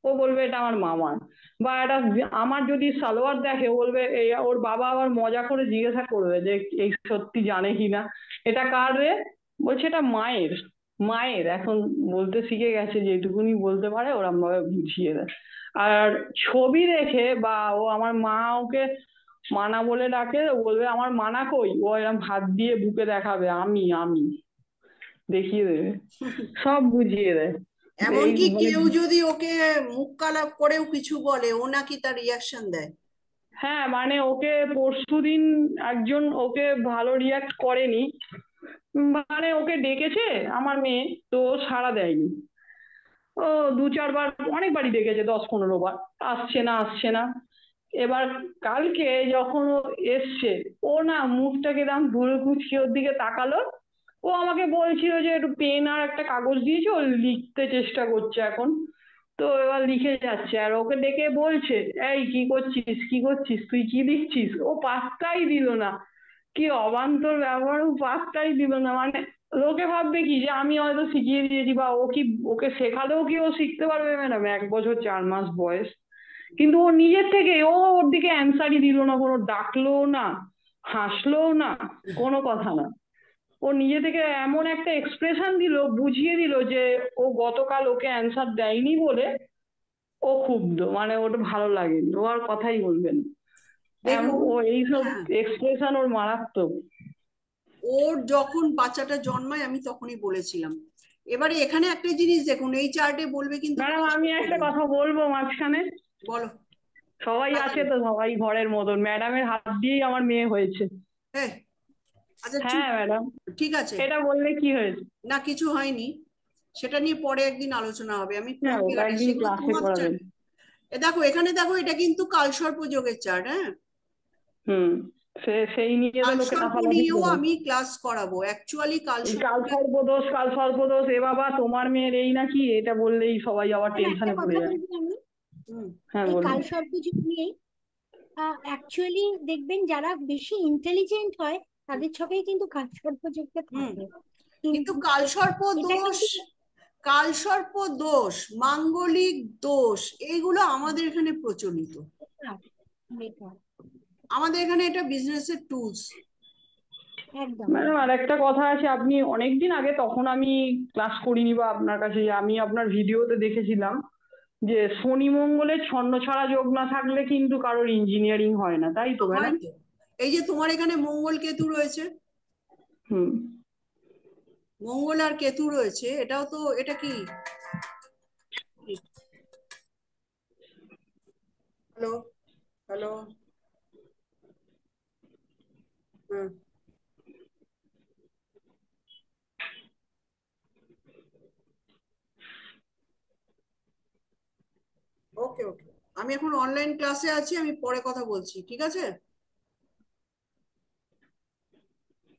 ও বলবে এটা আমার মামার। বা একটা আমার যদি সালোয়ার দেখে, ও বলবে এই, ওর বাবা আবার মজা করে জিজ্ঞাসা করবে যে এই সত্যি জানে কিনা, এটা কার রে? বলছে এটা মায়ের। মায়ের এখন বলতে শিখে গেছে, যেটুকুনি বলতে পারে ওরম ভাবে বুঝিয়ে দেয়। আর ছবি দেখে, বা ও আমার মা ওকে মানা বলে ডাকে, ও বলবে আমার মানা কই, ও এরম হাত দিয়ে বুকে দেখাবে আমি আমি, দেখিয়ে দেবে, সব বুঝিয়ে দেয়। এই এমনকি মানে কেউ যদি ওকে মুখ কালা করেও কিছু বলে, ও নাকি তার রিয়াকশন দেয়। হ্যাঁ মানে ওকে পরশুদিন একজন ওকে ভালো রিয়াক্ট করেনি, মানে ওকে ডেকেছে আমার মেয়ে, তো ও সাড়া দেয়নি। ও 2-4 বার অনেকবারই ডেকেছে, 10-15 বার, আসছে না আসছে না। এবার কালকে যখন ও এসছে, ও না মুখটাকে দাম ভুরু কুচকে ওর দিকে তাকালো। ও আমাকে বলছিল যে একটু পেন আর একটা কাগজ দিয়েছে, ও লিখতে চেষ্টা করছে এখন। তো এবার লিখে যাচ্ছে, আর ওকে ডেকে বলছে, এই কি করছিস কি করছিস, তুই কি লিখছিস? ও পাত্তাই দিল না। কি অবান্তর ব্যবহার, ও পাত্তাই দিল না। মানে লোকে ভাববে কি যে আমি হয়তো শিখিয়ে দিয়েছি, বা ও কি, ওকে শেখালেও কি ও শিখতে পারবে ম্যাডাম? 1 বছর 4 মাস বয়স। কিন্তু ও নিজের থেকে ও ওর দিকে অ্যান্সারই দিল না, কোনো ডাকলো না, হাসলো না, কোনো কথা না। ও নিজে থেকে এমন একটা এক্সপ্রেশন দিল, বুঝিয়ে দিল যে ও গতকাল ওকে অ্যান্সার দেয়নি বলে ও ক্ষুব্ধ, মানে ওটা ভালো লাগেনি, ও আর কথাই বলবেন না। দেখুন, ও এইসব হ্যাঁ, এক্সপ্রেশন ওর মারাত্মক। ওর যখন বাচ্চাটা জন্মায় আমি তখনই বলেছিলাম। এবারে এখানে একটা জিনিস দেখুন, এই চার্টে বলবে কিন্তু ম্যাডাম আমি একটা কথা বলবো মাঝখানে। বলো। সবাই আছে তো, সবাই ঘরের মতন, ম্যাডামের হাত দিয়েই আমার মেয়ে হয়েছে। হ্যাঁ, আচ্ছা চুপ, হ্যাঁ ম্যাডাম, ঠিক আছে। এটা বললে কি হয়েছে? না, কিছু হয়নি, সেটা নিয়ে পরে একদিন আলোচনা হবে। আমি কোন হ্যাঁ ওটা জায়গাটা, একদিন সেগুলো ক্লাসে তোমার করাবেন। চার্ট। দেখো এখানে, দেখো এটা কিন্তু কালসর্প যোগের চার্ট। হ্যাঁ, হুম, সেই নিয়ে তো লোকে কালসর্প লাফালাফি নিয়েও করে। আমি ক্লাস করাবো অ্যাকচুয়ালি এই কাল কালসর্প। সর্পদোষ কাল সর্পদোষ, এ বাবা তোমার মেয়ের এই নাকি, এটা বললেই সবাই আবার ম্যাম, একটা টেনশনে পড়ে কথা যায়। বলবো আমি, হুম, হ্যাঁ এই বলুন। কালসর্পযোগ নিয়েই অ্যাকচুয়ালি দেখবেন যারা বেশি ইন্টেলিজেন্ট হয় তাদের ছকেই কিন্তু কালসর্পযোগটা হুম, থাকে। কিন্তু কিন্তু কালসর্প এটা দোষ, কিন্তু কালসর্প দোষ, মাঙ্গলিক দোষ, এইগুলো আমাদের এখানে প্রচলিত। বেকার, বেকার, আমাদের এখানে এটা বিজনেসের টুলস। একদম। ম্যাডাম আর একটা কথা আছে, আপনি অনেকদিন আগে, তখন আমি ক্লাস করিনি বা আপনার কাছে, আমি আপনার ভিডিওতে দেখেছিলাম যে শনি মঙ্গলের ছন্ন ছাড়া যোগ না থাকলে কিন্তু কারোর ইঞ্জিনিয়ারিং হয় না, তাই তো ম্যাডাম? হয়তো এই যে তোমার এখানে মঙ্গল কেতু রয়েছে, হুম। মঙ্গল আর কেতু রয়েছে, এটাও তো, এটা কি, হ্যালো, হ্যালো, হ্যাঁ, ওকে ওকে, আমি এখন অনলাইন ক্লাসে আছি, আমি পরে কথা বলছি, ঠিক আছে?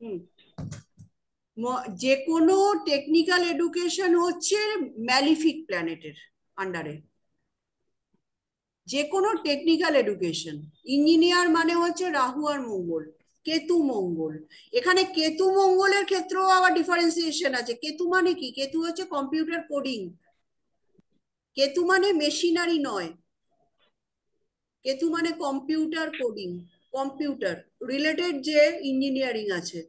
হুম, যে কোনো টেকনিক্যাল এডুকেশন হচ্ছে ম্যালিফিক প্ল্যানেটের আন্ডারে। যে কোনো টেকনিক্যাল এডুকেশন, ইঞ্জিনিয়ার মানে হচ্ছে রাহু আর মঙ্গল, কেতু মঙ্গল। এখানে কেতু মঙ্গলের ক্ষেত্রেও আবার ডিফারেন্সিয়েশন আছে। কেতু মানে কি? কেতু হচ্ছে কম্পিউটার কোডিং, কেতু মানে মেশিনারি নয়, কেতু মানে কম্পিউটার কোডিং, কম্পিউটার রিলেটেড যে ইঞ্জিনিয়ারিং আছে।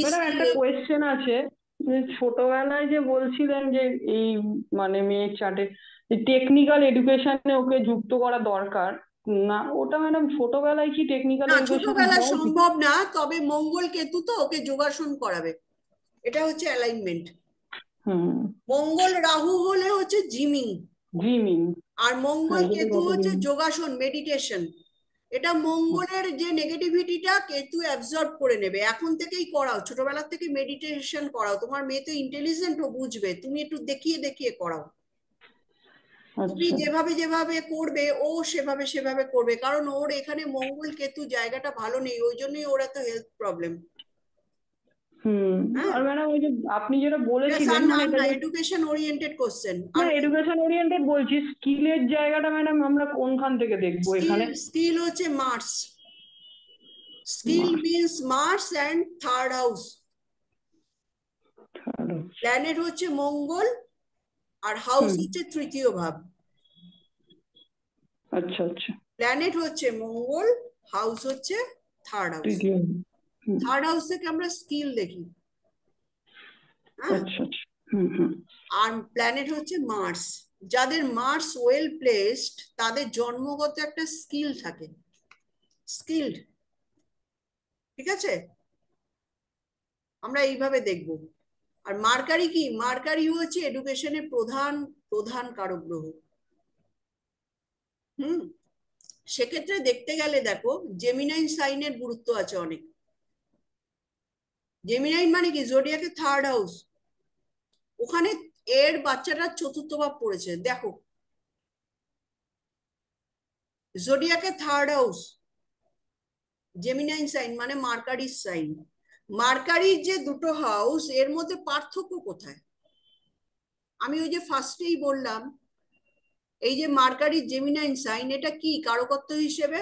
ম্যাডাম একটা কোয়েশ্চেন আছে, যে ছোটবেলায় যে বলছিলেন যে এই মানে মেয়ের চার্টে টেকনিক্যাল এডুকেশনে ওকে যুক্ত করা দরকার, না ওটা ম্যাডাম ছোটবেলায় কি টেকনিক্যাল না, এডুকেশন ছোটবেলায় হওয়া উচিত? সম্ভব না, তবে মঙ্গল কেতু তো ওকে যোগাসন করাবে, এটা হচ্ছে অ্যালাইনমেন্ট। হুম। মঙ্গল রাহু হলে হচ্ছে জিমিং, জিমিং। আর মঙ্গল হ্যাঁ এটা কেতু হচ্ছে কতদিন। যোগাসন, মেডিটেশন। এটা মঙ্গলের যে নেগেটিভিটিটা কেতু অ্যাবজর্ব করে নেবে। এখন থেকেই করাও, ছোটবেলা থেকে মেডিটেশন করাও, তোমার মেয়ে তো ইন্টেলিজেন্ট, ও বুঝবে, তুমি একটু দেখিয়ে দেখিয়ে করাও। তুমি আচ্ছা। যেভাবে যেভাবে করবে ও সেভাবে সেভাবে করবে, কারণ ওর এখানে মঙ্গল কেতু জায়গাটা ভালো নেই, ওই জন্যই ওর এত হেলথ প্রবলেম। হুম। হ্যাঁ, আর ম্যাডাম ওই যে আপনি যেটা এটা বলেছিলেন, সান মানে আর এটা না, যে, এডুকেশন ওরিয়েন্টেড কোশ্চেন। না আর এডুকেশন ওরিয়েন্টেড বলছি, স্কিলের জায়গাটা ম্যাডাম আমরা কোনখান থেকে দেখবো স্কিল, এখানে? স্কিল হচ্ছে Mars. Skill means Mars and third house. Planet হচ্ছে মঙ্গল, আর হাউস হুম। হচ্ছে তৃতীয় ভাব। আচ্ছা আচ্ছা। প্ল্যানেট হচ্ছে মঙ্গল, হাউস হচ্ছে থার্ড হাউস। তৃতীয়। হুম। থার্ড হাউস থেকে আমরা স্কিল দেখি। হ্যাঁ, আচ্ছা আচ্ছা। হুম হুম। আর প্ল্যানেট হচ্ছে মার্স। যাদের মার্স ওয়েল প্লেসড তাদের জন্মগত একটা স্কিল থাকে, স্কিলড, ঠিক আছে? আমরা এইভাবে দেখব। আর মার্কারি কি? মার্কারি হচ্ছে এডুকেশনের প্রধান প্রধান কারক গ্রহ। হুম, সেক্ষেত্রে দেখতে গেলে দেখো জেমিনাইন সাইনের গুরুত্ব আছে অনেক। জেমিনাইন মানে কি, জোডিয়াকের থার্ড হাউস, ওখানে এর বাচ্চাটা চতুর্থ ভাব পড়েছে। দেখো জোডিয়াকের থার্ড হাউস জেমিনাইন সাইন মানে মার্কারির সাইন। মার্কারির যে দুটো হাউস, এর মধ্যে পার্থক্য কোথায়? আমি ওই যে ফার্স্টেই বললাম, এই যে মার্কারির জেমিনাইন সাইন, এটা কি কারকত্ব হিসেবে?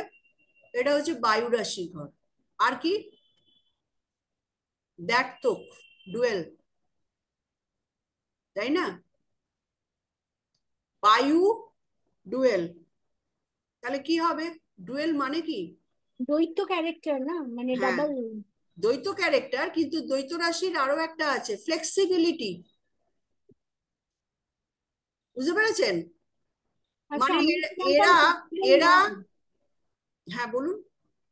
এটা হচ্ছে বায়ু রাশি ঘর। আর কি? দ্যাটতক ডুয়েল, তাই না? বায়ু ডুয়েল, তাহলে কি হবে? ডুয়েল মানে কি? দ্বৈত ক্যারেক্টার না, মানে হ্যাঁ, ডাবল। দ্বৈত ক্যারেক্টার, কিন্তু দ্বৈত রাশির আরো একটা আছে, ফ্লেক্সিবিলিটি। বুঝতে পেরেছেন? আচ্ছা, মানে আমি এরা জানতাম flexible এরা নয়। হ্যাঁ বলুন।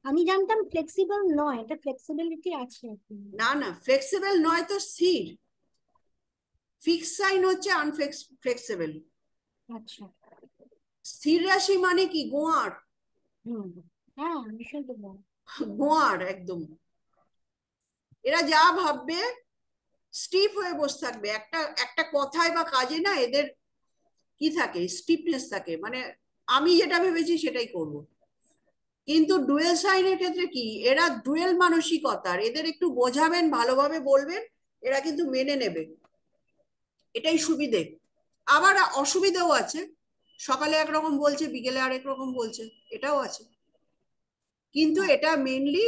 আমি জানতাম ফ্লেক্সিবল নয়, এটা ফ্লেক্সিবিলিটি আছে আর কি। না না, ফ্লেক্সিবল নয় তো স্থির। ফিক্স সাইন হচ্ছে আনফ্লেক্সিবল। আচ্ছা। স্থির রাশি মানে কি? গোয়ার। হুম। হ্যাঁ, ভীষণ তো বড়। গোয়ার একদম। এরা যা ভাববে স্টিফ হয়ে বসে থাকবে। একটা একটা কথায় বা কাজে না এদের কি থাকে, স্টিফনেস থাকে, মানে আমি যেটা ভেবেছি সেটাই করব। কিন্তু ডুয়েল সাইনের ক্ষেত্রে কি, এরা ডুয়েল মানসিকতার, এদের একটু বোঝাবেন, ভালোভাবে বলবেন, এরা কিন্তু মেনে নেবে। এটাই সুবিধে। আবার অসুবিধেও আছে, সকালে একরকম বলছে, বিকেলে আরেক রকম বলছে, এটাও আছে। কিন্তু এটা মেনলি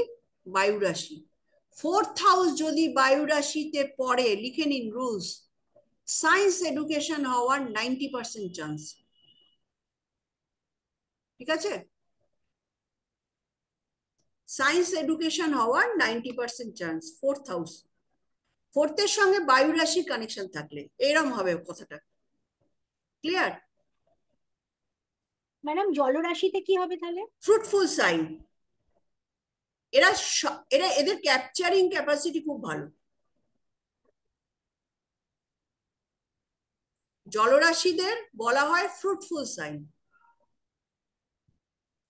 বায়ু রাশি। ফোর্থ হাউস যদি বায়ু রাশিতে পড়ে, লিখে নিন রুলস, সায়েন্স এডুকেশন হওয়ার 90% চান্স। ঠিক আছে? সায়েন্স এডুকেশন হওয়ার 90% চান্স ফোর্থ হাউস। ফোর্থের সঙ্গে বায়ু রাশির কানেকশন থাকলে এরম হবে কথাটা। ক্লিয়ার? ম্যাডাম, জলরাশিতে কি হবে তাহলে? Fruitful sign. এরা এরা এদের ক্যাপচারিং ক্যাপাসিটি খুব ভালো। জলরাশিদের বলা হয় ফ্রুটফুল সাইন।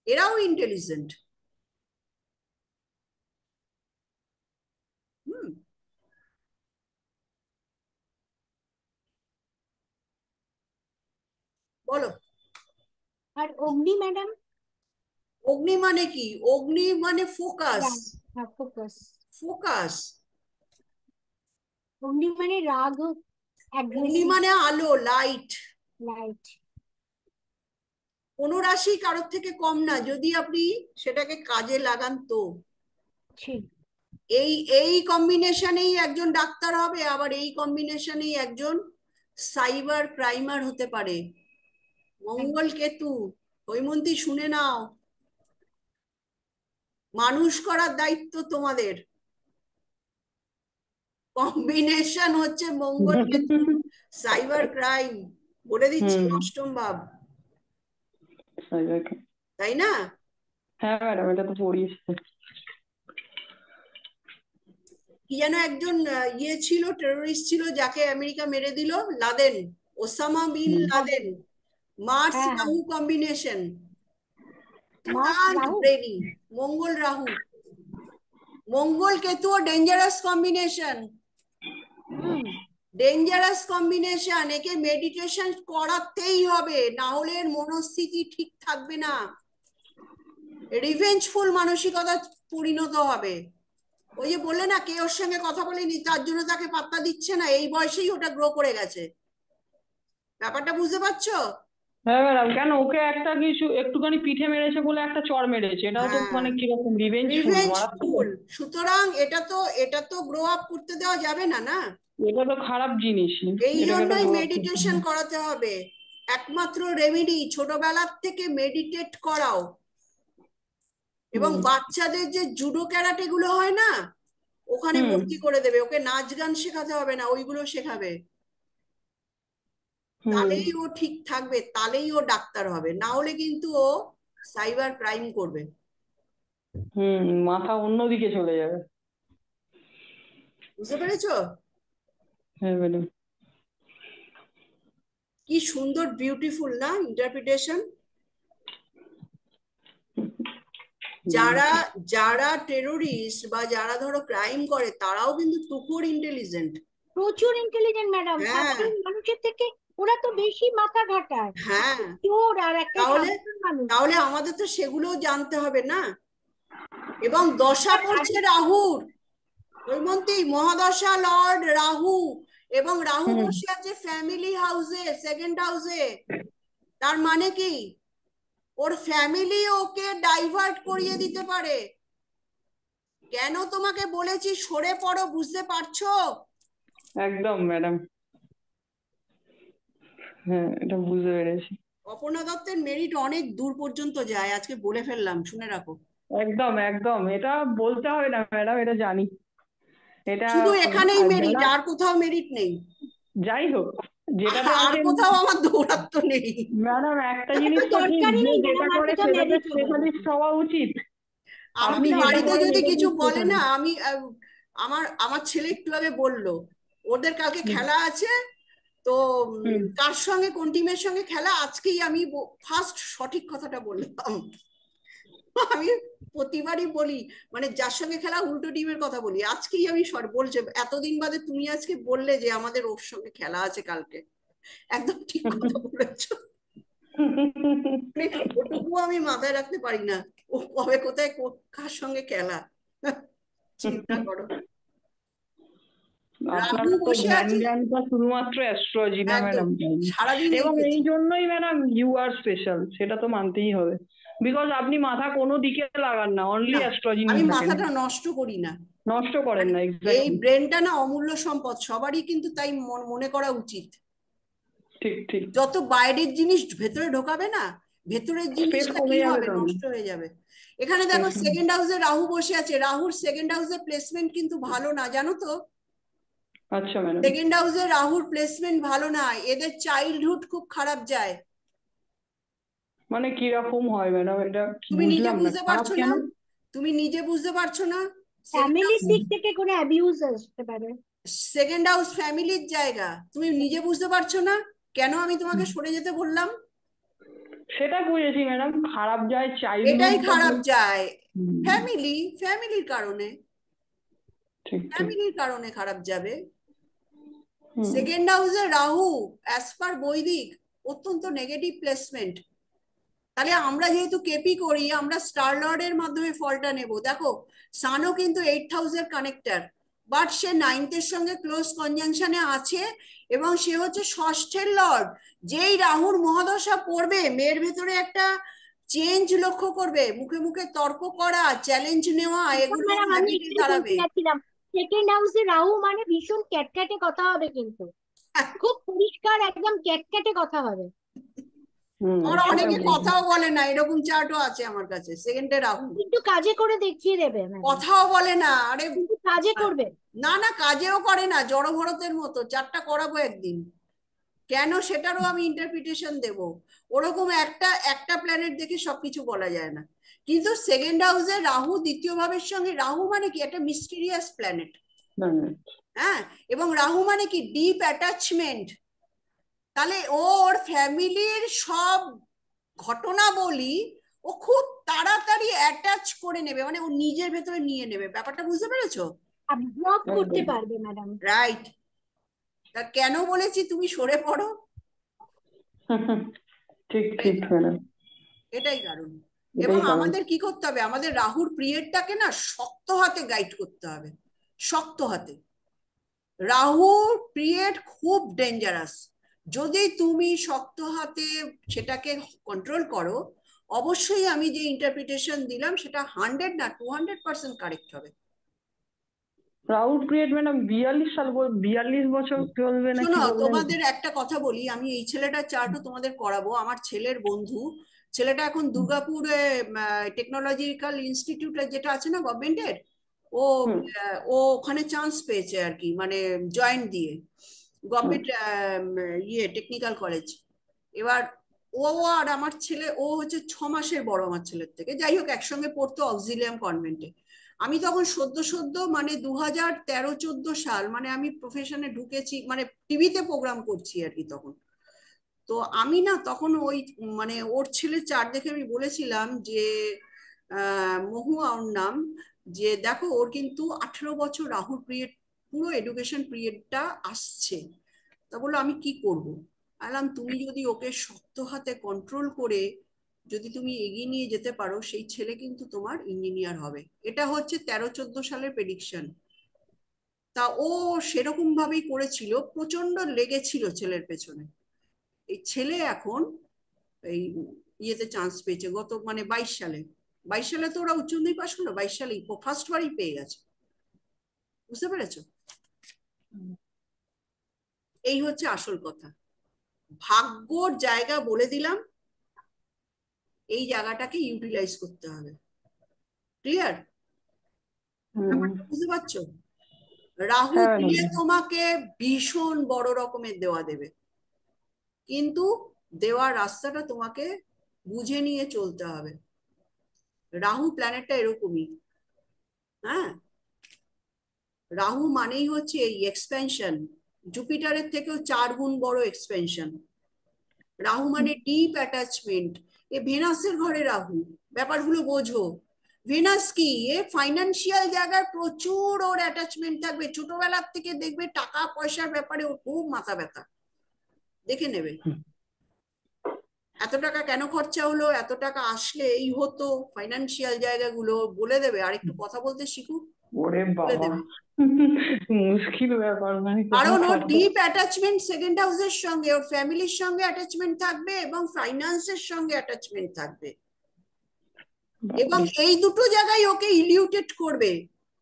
এরাও ইন্টেলিজেন্ট। হুম, বলো। আর অগ্নি ম্যাডাম? অগ্নি মানে কি? অগ্নি মানে ফোকাস। ফোকাস। ফোকাস। অগ্নি মানে রাগ, অগ্নি অ্যাগ্রেসিভ, মানে আলো, লাইট। লাইট। কোনো রাশি কারোর থেকে কম না, যদি আপনি সেটাকে কাজে লাগান তো। ঠিক। এই এই কম্বিনেশনেই একজন ডাক্তার হবে, আবার এই কম্বিনেশনেই একজন সাইবার ক্রাইমার হতে পারে। মঙ্গল কেতু, হৈমন্তী শুনে নাও, মানুষ করার দায়িত্ব তোমাদের। কম্বিনেশন হচ্ছে মঙ্গল কেতু, সাইবার ক্রাইম, বলে দিচ্ছি, অষ্টম ভাব, তাই না? হ্যাঁ ম্যাডাম, এটা তো পড়িয়েছে। কি যেন একজন ইয়ে ছিল, টেরোরিস্ট ছিল, যাকে আমেরিকা মেরে দিল, Laden, Osama bin Laden. Mars হ্যাঁ, হ্যাঁ। রাহু কম্বিনেশন, মার্স দুর্দান্ত Rahu. Brainy. Mangal Rahu, Mangal Ketu dangerous combination. হুম। ডেঞ্জারাস কম্বিনেশন, একে মেডিটেশন করাতেই হবে, না হলে এর মনস্থিতি ঠিক থাকবে না, রিভেঞ্জফুল মানসিকতা পরিণত হবে। ওই যে বললে না, কে ওর সঙ্গে কথা বলেনি, তার জন্য তাকে পাত্তা দিচ্ছে না, এই বয়সেই ওটা গ্রো করে গেছে। ব্যাপারটা বুঝতে পারছো? হ্যাঁ ম্যাডাম, কেন ওকে একটা কিছু একটুখানি পিঠে মেরেছে বলে একটা চড় মেরেছে, এটাও তো হ্যাঁ, মানে কিরকম রিভেঞ্জফুল, মারাত্মক। রিভেঞ্জফুল। সুতরাং এটা তো গ্রো আপ করতে দেওয়া যাবে না, না? এটা তো খারাপ জিনিস, এই এটাকে তো জন্যই গ্রো আপ করতে মেডিটেশন হবে। করাতে হবে। একমাত্র রেমেডি ছোটবেলার থেকে মেডিটেট করাও। এবং হুম বাচ্চাদের যে জুডো ক্যারাটে গুলো হয় না, ওখানে হুম ভর্তি করে দেবে। ওকে নাচ গান শেখাতে হবে না, ওইগুলো শেখাবে। হুম তাহলেই ও ঠিক থাকবে, তাহলেই ও ডাক্তার হবে, না হলে কিন্তু ও সাইবার ক্রাইম করবে। হুম মাথা অন্যদিকে চলে যাবে। বুঝতে পেরেছো? হ্যাঁ ম্যাডাম। কি সুন্দর বিউটিফুল না ইন্টারপ্রিটেশন। যারা যারা টেরোরিস্ট বা যারা ধরো ক্রাইম করে তারাও কিন্তু তুখোড় ইন্টেলিজেন্ট। প্রচুর ইন্টেলিজেন্ট ম্যাডাম, হ্যাঁ সাধারণ মানুষের থেকে ওরা তো বেশি মাথা ঘাটায়। হ্যাঁ, চোর আর একটা তাহলে সাধারণ মানুষ। তাহলে আমাদের তো সেগুলোও জানতে হবে না। এবং দশা পড়ছে রাহুর, হৈমন্তী, মহাদশা লর্ড রাহু, এবং রাহু বসে আছে ফ্যামিলি হাউসে, সেকেন্ড হাউসে। তার মানে কি ওর ফ্যামিলি ওকে ডাইভার্ট করিয়ে দিতে পারে। কেন তোমাকে বলেছি সরে পড়ো, বুঝতে পারছো? একদম ম্যাডাম, হ্যাঁ এটা বুঝতে পেরেছি। অপর্ণা দত্তের মেরিট অনেক দূর পর্যন্ত যায়, আজকে বলে ফেললাম, শুনে রাখো। একদম একদম, এটা বলতে হবে না ম্যাডাম, এটা জানি। এটা শুধু এখানেই মেরিট, যারা, আর কোথাও মেরিট নেই। যাই হোক যেটাতে আর আছে কোথাও আমার দৌরাত্ম নেই। ম্যাডাম, একটা জিনিস তো ঠিক, দরকারই যে নেই যেটা ম্যাডাম, আর করে কোথাও সেটাতে মেরিট হবে না। স্পেশালিস্ট হওয়া উচিত। আমাকে আপনি যেটা বাড়িতে করেন যদি এটাতে কিছু বলে না, স্পেশালিস্ট। আমি আমার আমার ছেলে একটু আগে বললো ওদের কালকে খেলা আছে, তো কার সঙ্গে কোন টিমের সঙ্গে খেলা, আজকেই আমি ফার্স্ট সঠিক কথাটা বললাম। আমি প্রতিবারই বলি, মানে যার সঙ্গে খেলা উল্টো টিমের কথা বলি, আজকেই আমি বলছে এতদিন বাদে তুমি আজকে বললে যে আমাদের ওর সঙ্গে খেলা আছে কালকে। একদম ঠিক কথা বলেছো। মানে ওটুকু আমি মাথায় রাখতে পারি না, ও কবে কোথায় কার সঙ্গে খেলা, চিন্তা করো। আপনার রাহু তো বসে আছে জ্ঞানটা শুধুমাত্র অ্যাস্ট্রোলজি না একদম, ম্যাডাম। সারাদিন এবং এই এই জন্যই ম্যাডাম ইউ আর স্পেশাল, সেটা তো মানতেই হবে। বিকজ আপনি মাথা কোনো দিকে লাগান না, অনলি না, অ্যাস্ট্রোলজি আমি নিয়ে থাকেন। মাথাটা নষ্ট করি না, নষ্ট করেন মানে না, এই এক্স্যাক্টলি। ব্রেনটা না অমূল্য সম্পদ, সবারই কিন্তু তাই মনে করা উচিত। ঠিক ঠিক। যত বাইরের জিনিস ভেতরে ঢোকাবে না, ভেতরের স্পেস জিনিসটা কি কমে যাবে হবে, তো। নষ্ট হয়ে যাবে। এখানে দেখো সেকেন্ড হাউসে রাহু বসে আছে, রাহুর সেকেন্ড হাউসে প্লেসমেন্ট কিন্তু ভালো না, জানো তো? আচ্ছা ম্যাডাম। সেকেন্ড হাউসে রাহুর প্লেসমেন্ট ভালো না, এদের চাইল্ডহুড খুব খারাপ যায়। মানে কিরকম হয় ম্যাডাম, এটা তুমি নিজে বুঝলাম না, বুঝতে খারাপ পারছো না, কেন? তুমি নিজে বুঝতে পারছো না। ফ্যামিলির দিক থেকে কোনো অ্যাবিউজ আসতে পারে। সেকেন্ড হাউস ফ্যামিলির জায়গা, তুমি নিজে বুঝতে পারছো না কেন আমি তোমাকে সরে যেতে বললাম। সেটা বুঝেছি ম্যাডাম, খারাপ যায় এটাই চাইল্ডহুড। খারাপ যায়, ফ্যামিলির কারণে, ঠিক ঠিক। ফ্যামিলির কারণে খারাপ যাবে। হুম। সেকেন্ড হাউসে রাহু অ্যাজ পার বৈদিক অত্যন্ত নেগেটিভ প্লেসমেন্ট। তাহলে আমরা যেহেতু কেপি করি, আমরা স্টার লর্ডের মাধ্যমে ফলটা নেব। দেখো সানও কিন্তু 8th হাউসের কানেক্টর, বাট সে 9th-এর সঙ্গে ক্লোজ কনজাংশনে আছে, এবং সে হচ্ছে ষষ্ঠের লর্ড। যেই রাহুর মহাদশা পড়বে, মেয়ের ভেতরে একটা চেঞ্জ লক্ষ্য করবে, মুখে মুখে তর্ক করা, চ্যালেঞ্জ নেওয়া, এগুলো ম্যাডাম আমি হ্যাবিটে এটাই বলতে দাঁড়াবে। যাচ্ছিলাম, সেকেন্ড হাউসে রাহু মানে ভীষণ ক্যাটক্যাটে কথা হবে, কিন্তু খুব পরিষ্কার একদম ক্যাটক্যাটে কথা হবে। আমার সেটা অনেকে বুঝলাম। কথাও বলে না, এরকম চার্টও আছে আমার কাছে, সেকেন্ডে রাহু কিন্তু কাজে করে দেখিয়ে দেবে ম্যাডাম, কথাও বলে না। আরে কিন্তু কাজে করবে। না না, কাজেও করে না, জড় ভরতের মতো, চারটা করাবো একদিন। কেন সেটারও আমি ইন্টারপ্রিটেশন দেব। ওরকম একটা একটা প্ল্যানেট দেখে সবকিছু বলা যায় না। কিন্তু সেকেন্ড হাউসে রাহু দ্বিতীয় ভাবের সঙ্গে, রাহু মানে কি একটা মিস্টিরিয়াস প্ল্যানেট, হ্যাঁ, এবং রাহু মানে কি ডিপ অ্যাটাচমেন্ট। তাহলে ওর ফ্যামিলির সব ঘটনা বলি ও খুব তাড়াতাড়ি অ্যাটাচ করে নেবে, মানে ও নিজের ভেতরে নিয়ে নেবে, ব্যাপারটা বুঝতে পেরেছো? অবজর্ভ করতে পারবে ম্যাডাম। রাইট। তা কেন বলেছি তুমি সরে পড়ো, ঠিক ঠিক ম্যাডাম, এটাই কারণ। এবং এটাই কারণ। আমাদের কি করতে হবে, আমাদের রাহুর পিরিয়ডটাকে না শক্ত হাতে গাইড করতে হবে, শক্ত হাতে। রাহুর পিরিয়ড খুব ডেঞ্জারাস, যদি তুমি শক্ত হাতে সেটাকে কন্ট্রোল করো, অবশ্যই আমি যে ইন্টারপ্রিটেশন দিলাম সেটা 100 না 200% কারেক্ট হবে। রাউট পিরিয়ড ম্যাডাম 42 সাল, 42 বছর চলবে না শোনো কি বললেন? তোমাদের একটা কথা বলি, আমি এই ছেলেটার চার্টও তোমাদের করাবো, আমার ছেলের বন্ধু। ছেলেটা এখন দুর্গাপুরে টেকনোলজিক্যাল ইনস্টিটিউটে যেটা আছে না গভর্নমেন্টের, ও ও ওখানে চান্স পেয়েছে আর কি, মানে জয়েন্ট দিয়ে গভর্নমেন্ট টেকনিক্যাল কলেজ। এবার ও আর আমার ছেলে, ও হচ্ছে 6 মাসের বড় আমার ছেলের থেকে, যাই হোক একসঙ্গে পড়তো অক্সিলিয়াম কনভেন্টে। আমি তখন সদ্য মানে 2013-14 সাল, মানে আমি প্রফেশনে ঢুকেছি, মানে টিভিতে প্রোগ্রাম করছি আর কি তখন। তো আমি না তখন ওই মানে ওর ছেলে চার্ট দেখে আমি বলেছিলাম যে মহুয়া ওর নাম, যে দেখো ওর কিন্তু 18 বছর রাহুর পিরিয়ড, পুরো এডুকেশন পিরিয়ডটা আসছে। তা বললো আমি কি করব? বললাম তুমি যদি ওকে শক্ত হাতে কন্ট্রোল করে যদি তুমি এগিয়ে নিয়ে যেতে পারো, সেই ছেলে কিন্তু তোমার ইঞ্জিনিয়ার হবে। এটা হচ্ছে 13-14 সালের প্রেডিকশন। তা ও সেরকম ভাবেই করেছিল, প্রচন্ড লেগেছিল ছেলের পেছনে। এই ছেলে এখন এই ইয়েতে চান্স পেয়েছে গত মানে 22 সালে। 22 সালে তো ওরা উচ্চ মাধ্যমিক পাশ করলো, 22 সালেই ফার্স্ট বারই পেয়ে গেছে। বুঝতে পেরেছো? এই হচ্ছে আসল কথা। ভাগ্যর জায়গা বলে দিলাম, এই জায়গাটাকে ইউটিলাইজ করতে হবে। ক্লিয়ার? বুঝতে পারছো? রাহু হ্যাঁ দিয়ে ম্যাডাম। তোমাকে ভীষণ বড় রকমের দেওয়া দেবে, কিন্তু দেওয়ার রাস্তাটা তোমাকে বুঝে নিয়ে চলতে হবে। রাহু প্ল্যানেটটা এরকমই। হ্যাঁ, রাহু মানেই হচ্ছে এই এক্সপেনশন, জুপিটারের থেকেও 4 গুণ বড় এক্সপেনশন। রাহু মানে ডিপ অ্যাটাচমেন্ট। এ ভেনাসের ঘরে রাহু, ব্যাপারগুলো বোঝো। ভেনাস কি, এ ফাইন্যান্সিয়াল জায়গায় প্রচুর ওর অ্যাটাচমেন্ট থাকবে। ছোটবেলার থেকে দেখবে টাকা পয়সার ব্যাপারে ওর খুব মাথা ব্যথা, দেখে নেবে। এত টাকা কেন খরচা হলো, এত টাকা আসলে এই হতো, ফাইন্যান্সিয়াল জায়গাগুলো বলে দেবে। আর একটু কথা বলতে শিখুক, ওরে বলে বাবা, দেবে। মুশকিল ব্যাপার, মানে কোথাও কারণ ওর শব্দ। ডিপ অ্যাটাচমেন্ট সেকেন্ড হাউসের সঙ্গে, ওর ফ্যামিলির সঙ্গে অ্যাটাচমেন্ট থাকবে এবং ফাইন্যান্সের সঙ্গে অ্যাটাচমেন্ট থাকবে। এবং বাবারে, এই দুটো জায়গায় ওকে ইলিউটেট করবে,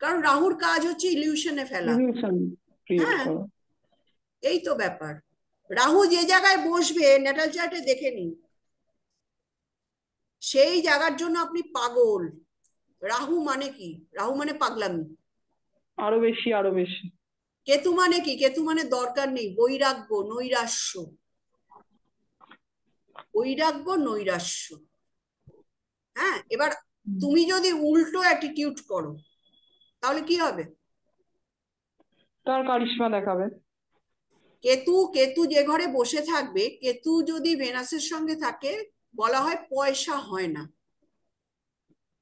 কারণ রাহুর কাজ হচ্ছে ইলিউশনে ফেলা। ইলিউশন ক্রিয়েট হ্যাঁ, করো। এই তো ব্যাপার। রাহু যে জায়গায় বসবে ন্যাটাল চার্টে দেখে নিন, সেই জায়গার জন্য আপনি পাগল। রাহু মানে কি? রাহু মানে পাগলামি। আরো বেশি, আরো বেশি। কেতু মানে কি? কেতু মানে দরকার নেই, বৈরাগ্য, নৈরাশ্য। বৈরাগ্য, নৈরাশ্য। হ্যাঁ, এবার তুমি যদি উল্টো অ্যাটিটিউড করো তাহলে কি হবে? তার কারিশমা দেখাবে। কেতু, কেতু যে ঘরে বসে থাকবে, কেতু যদি ভেনাসের সঙ্গে থাকে, বলা হয় পয়সা হয় না।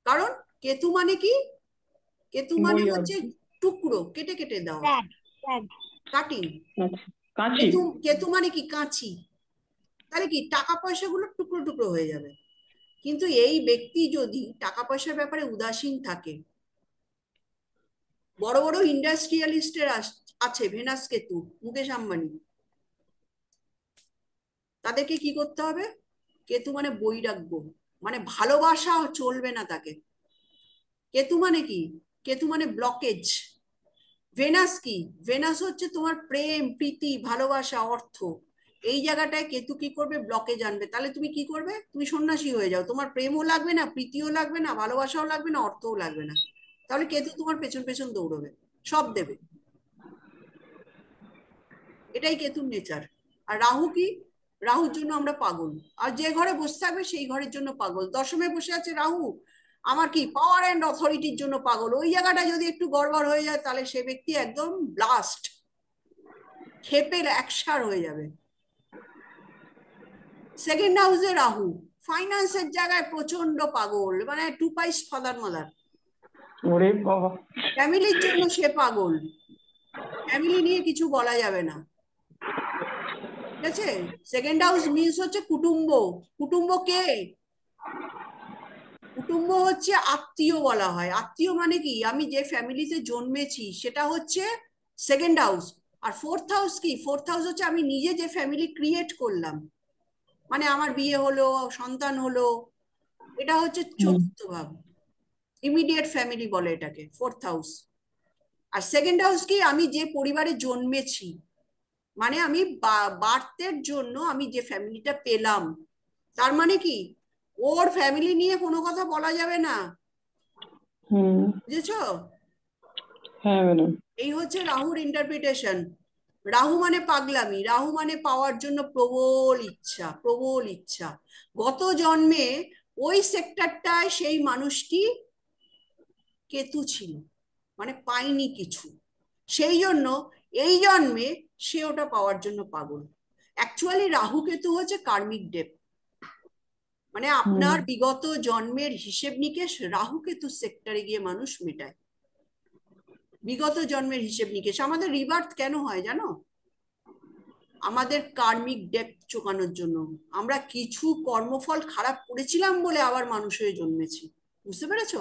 কারণ কেতু মানে কি? কেতু মানে বই আর হচ্ছে টুকরো, কেটে কেটে দেওয়া, ট্যাগ ট্যাগ কাটিং। আচ্ছা, কাঁচি। কেতু, কেতু মানে কি? কাঁচি। তাহলে কি টাকা পয়সাগুলো টুকরো টুকরো হয়ে যাবে। কিন্তু এই ব্যক্তি যদি টাকা পয়সার ব্যাপারে উদাসীন থাকে, বড় বড় ইন্ডাস্ট্রিয়ালিস্টের আছে ভেনাস কেতু, মুকেশ আম্বানি, তাদেরকে কি করতে হবে? কেতু মানে বৈরাগ্য, মানে ভালোবাসা চলবে না তাকে। কেতু মানে কি? কেতু মানে ব্লকেজ। ভেনাস কি? ভেনাস হচ্ছে তোমার প্রেম, প্রীতি, ভালোবাসা, অর্থ। এই জায়গাটায় কেতু কি করবে? ব্লকেজ আনবে। তাহলে তুমি কি করবে? তুমি সন্ন্যাসী হয়ে যাও, তোমার প্রেমও লাগবে না, প্রীতিও লাগবে না, ভালোবাসাও লাগবে না, অর্থও লাগবে না। তাহলে কেতু তোমার পেছন পেছন দৌড়বে, সব দেবে। এটাই কেতুর নেচার। আর রাহু কি? রাহুর জন্য আমরা পাগল। আর যে ঘরে বসে থাকবে সেই ঘরের জন্য পাগল। দশমে বসে আছে রাহু, আমার কি পাওয়ার অ্যান্ড অথরিটির জন্য পাগল। ওই জায়গাটা যদি একটু গড়বড় হয়ে যায় তাহলে সে ব্যক্তি একদম ব্লাস্ট, ক্ষেপের একসার হয়ে যাবে। সেকেন্ড হাউসে রাহু, ফাইন্যান্সের জায়গায় প্রচন্ড পাগল, মানে টু পাইস ফাদার মাদার। ওরে বাবা। ফ্যামিলির জন্য সে পাগল, ফ্যামিলি নিয়ে কিছু বলা যাবে না। ঠিক আছে? সেকেন্ড হাউস মিনস হচ্ছে কুটুম্ব। কুটুম্ব কে? কুটুম্ব হচ্ছে আত্মীয় বলা হয়। আত্মীয় মানে কি? আমি যে ফ্যামিলিতে জন্মেছি সেটা হচ্ছে সেকেন্ড হাউস। আর ফোর্থ হাউস কি? ফোর্থ হাউস হচ্ছে আমি নিজে যে ফ্যামিলি ক্রিয়েট করলাম, মানে আমার বিয়ে হলো, সন্তান হলো, এটা হচ্ছে চতুর্থ ভাব। ইমিডিয়েট ফ্যামিলি বলে এটাকে, ফোর্থ হাউস। আর সেকেন্ড হাউস কি? আমি যে পরিবারে জন্মেছি, মানে আমি বার্থের জন্য আমি যে ফ্যামিলিটা পেলাম, তার মানে কি ওর ফ্যামিলি নিয়ে কোনো কথা বলা যাবে না। বুঝেছো? হ্যাঁ ম্যাডাম। এই হচ্ছে রাহুর ইন্টারপ্রিটেশন। রাহু মানে পাগলামি, রাহু মানে পাওয়ার জন্য প্রবল ইচ্ছা, প্রবল ইচ্ছা। গত জন্মে ওই সেক্টরটায় সেই মানুষটি কেতু ছিল, মানে পায়নি কিছু, সেই জন্য এই জন্মে সে ওটা পাওয়ার জন্য পাগল। অ্যাকচুয়ালি রাহু কেতু হচ্ছে কার্মিক ডেপ। মানে আপনার বিগত জন্মের হিসেব নিকেশ রাহু কেতু সেক্টরে গিয়ে মানুষ মেটায়। বিগত জন্মের হিসেব নিকেশ। আমাদের রিবার্থ কেন হয় জানো? আমাদের কার্মিক ডেপ্থ চোকানোর জন্য। আমরা কিছু কর্মফল খারাপ করেছিলাম বলে আবার মানুষ হয়ে জন্মেছি, বুঝতে পেরেছো?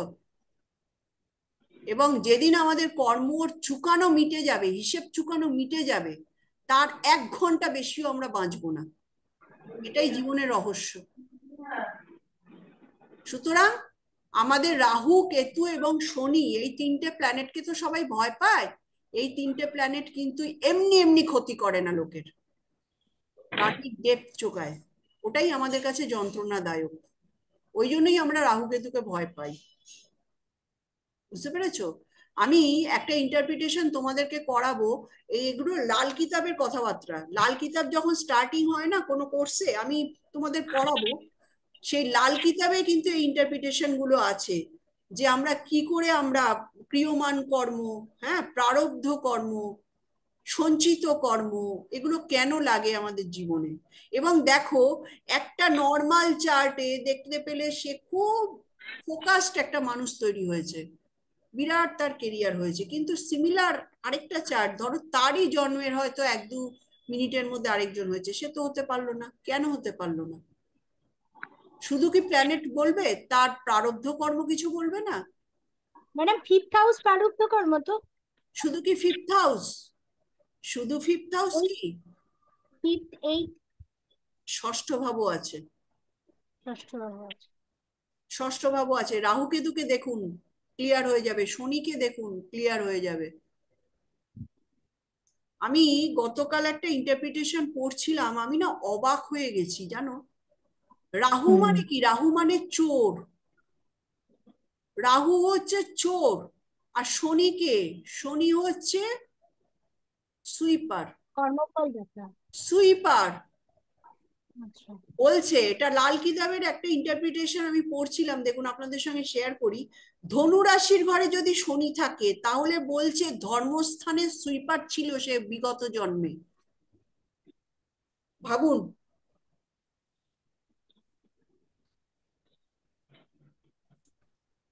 এবং যেদিন আমাদের কর্ম চুকানো মিটে যাবে, হিসেব চুকানো মিটে যাবে, তার 1 ঘন্টা বেশিও আমরা বাঁচবো না। এটাই জীবনের রহস্য। সুতরাং আমাদের রাহু, কেতু এবং শনি, এই 3টে প্ল্যানেটকে তো সবাই ভয় পায়। এই 3টে প্ল্যানেট কিন্তু এমনি এমনি ক্ষতি করে না লোকের, কার্মিক ডেপ্থ চোকায়। ওটাই আমাদের কাছে যন্ত্রণাদায়ক। ওই জন্যই আমরা রাহু কেতুকে ভয় পাই, বুঝতে পেরেছো? আমি একটা ইন্টারপ্রিটেশন তোমাদেরকে করাবো। এগুলো লাল কিতাবের কথাবার্তা। লাল কিতাব যখন স্টার্টিং হয় না কোনো কোর্সে, আমি তোমাদের পড়াবো। সেই লাল কিতাবে কিন্তু এই ইন্টারপ্রিটেশন গুলো আছে, যে আমরা কি করে আমরা ক্রিয়মান কর্ম, হ্যাঁ, প্রারব্ধ কর্ম, সঞ্চিত কর্ম, এগুলো কেন লাগে আমাদের জীবনে। এবং দেখো, একটা নর্মাল চার্টে দেখতে পেলে সে খুব ফোকাসড একটা মানুষ তৈরি হয়েছে, বিরাট তার কেরিয়ার হয়েছে। কিন্তু সিমিলার আরেকটা চার্ট ধরো, তারই জন্মের হয়তো 1-2 মিনিটের মধ্যে আরেকজন হয়েছে, সে তো হতে পারলো না। কেন হতে পারলো না? শুধু কি প্ল্যানেট বলবে? তার প্রারব্ধ কর্ম কিছু বলবে না? ম্যাডাম 5th হাউস প্রারব্ধ কর্ম তো। শুধু কি 5th হাউস? শুধু 5th হাউস কি? 5th 8th ষষ্ঠ ভাবও আছে। ষষ্ঠ ভাব আছে। ষষ্ঠ ভাবও আছে। রাহু কেতুকে দেখুন, ক্লিয়ার হয়ে যাবে। শনিকে দেখুন, ক্লিয়ার হয়ে যাবে। আমি গতকাল একটা ইন্টারপ্রিটেশন পড়ছিলাম, আমি না অবাক হয়ে গেছি জানো। রাহু মানে কি? রাহু মানে চোর। রাহু হচ্ছে চোর। আর শনিকে, শনি হচ্ছে সুইপার। কর্মফল দাতা। সুইপার আচ্ছা। বলছে, এটা লাল কিতাবের একটা ইন্টারপ্রিটেশন আমি পড়ছিলাম, দেখুন আপনাদের সঙ্গে শেয়ার করি। ধনু রাশির ঘরে যদি শনি থাকে, তাহলে বলছে ধর্মস্থানের সুইপার ছিল সে বিগত জন্মে। ভাবুন।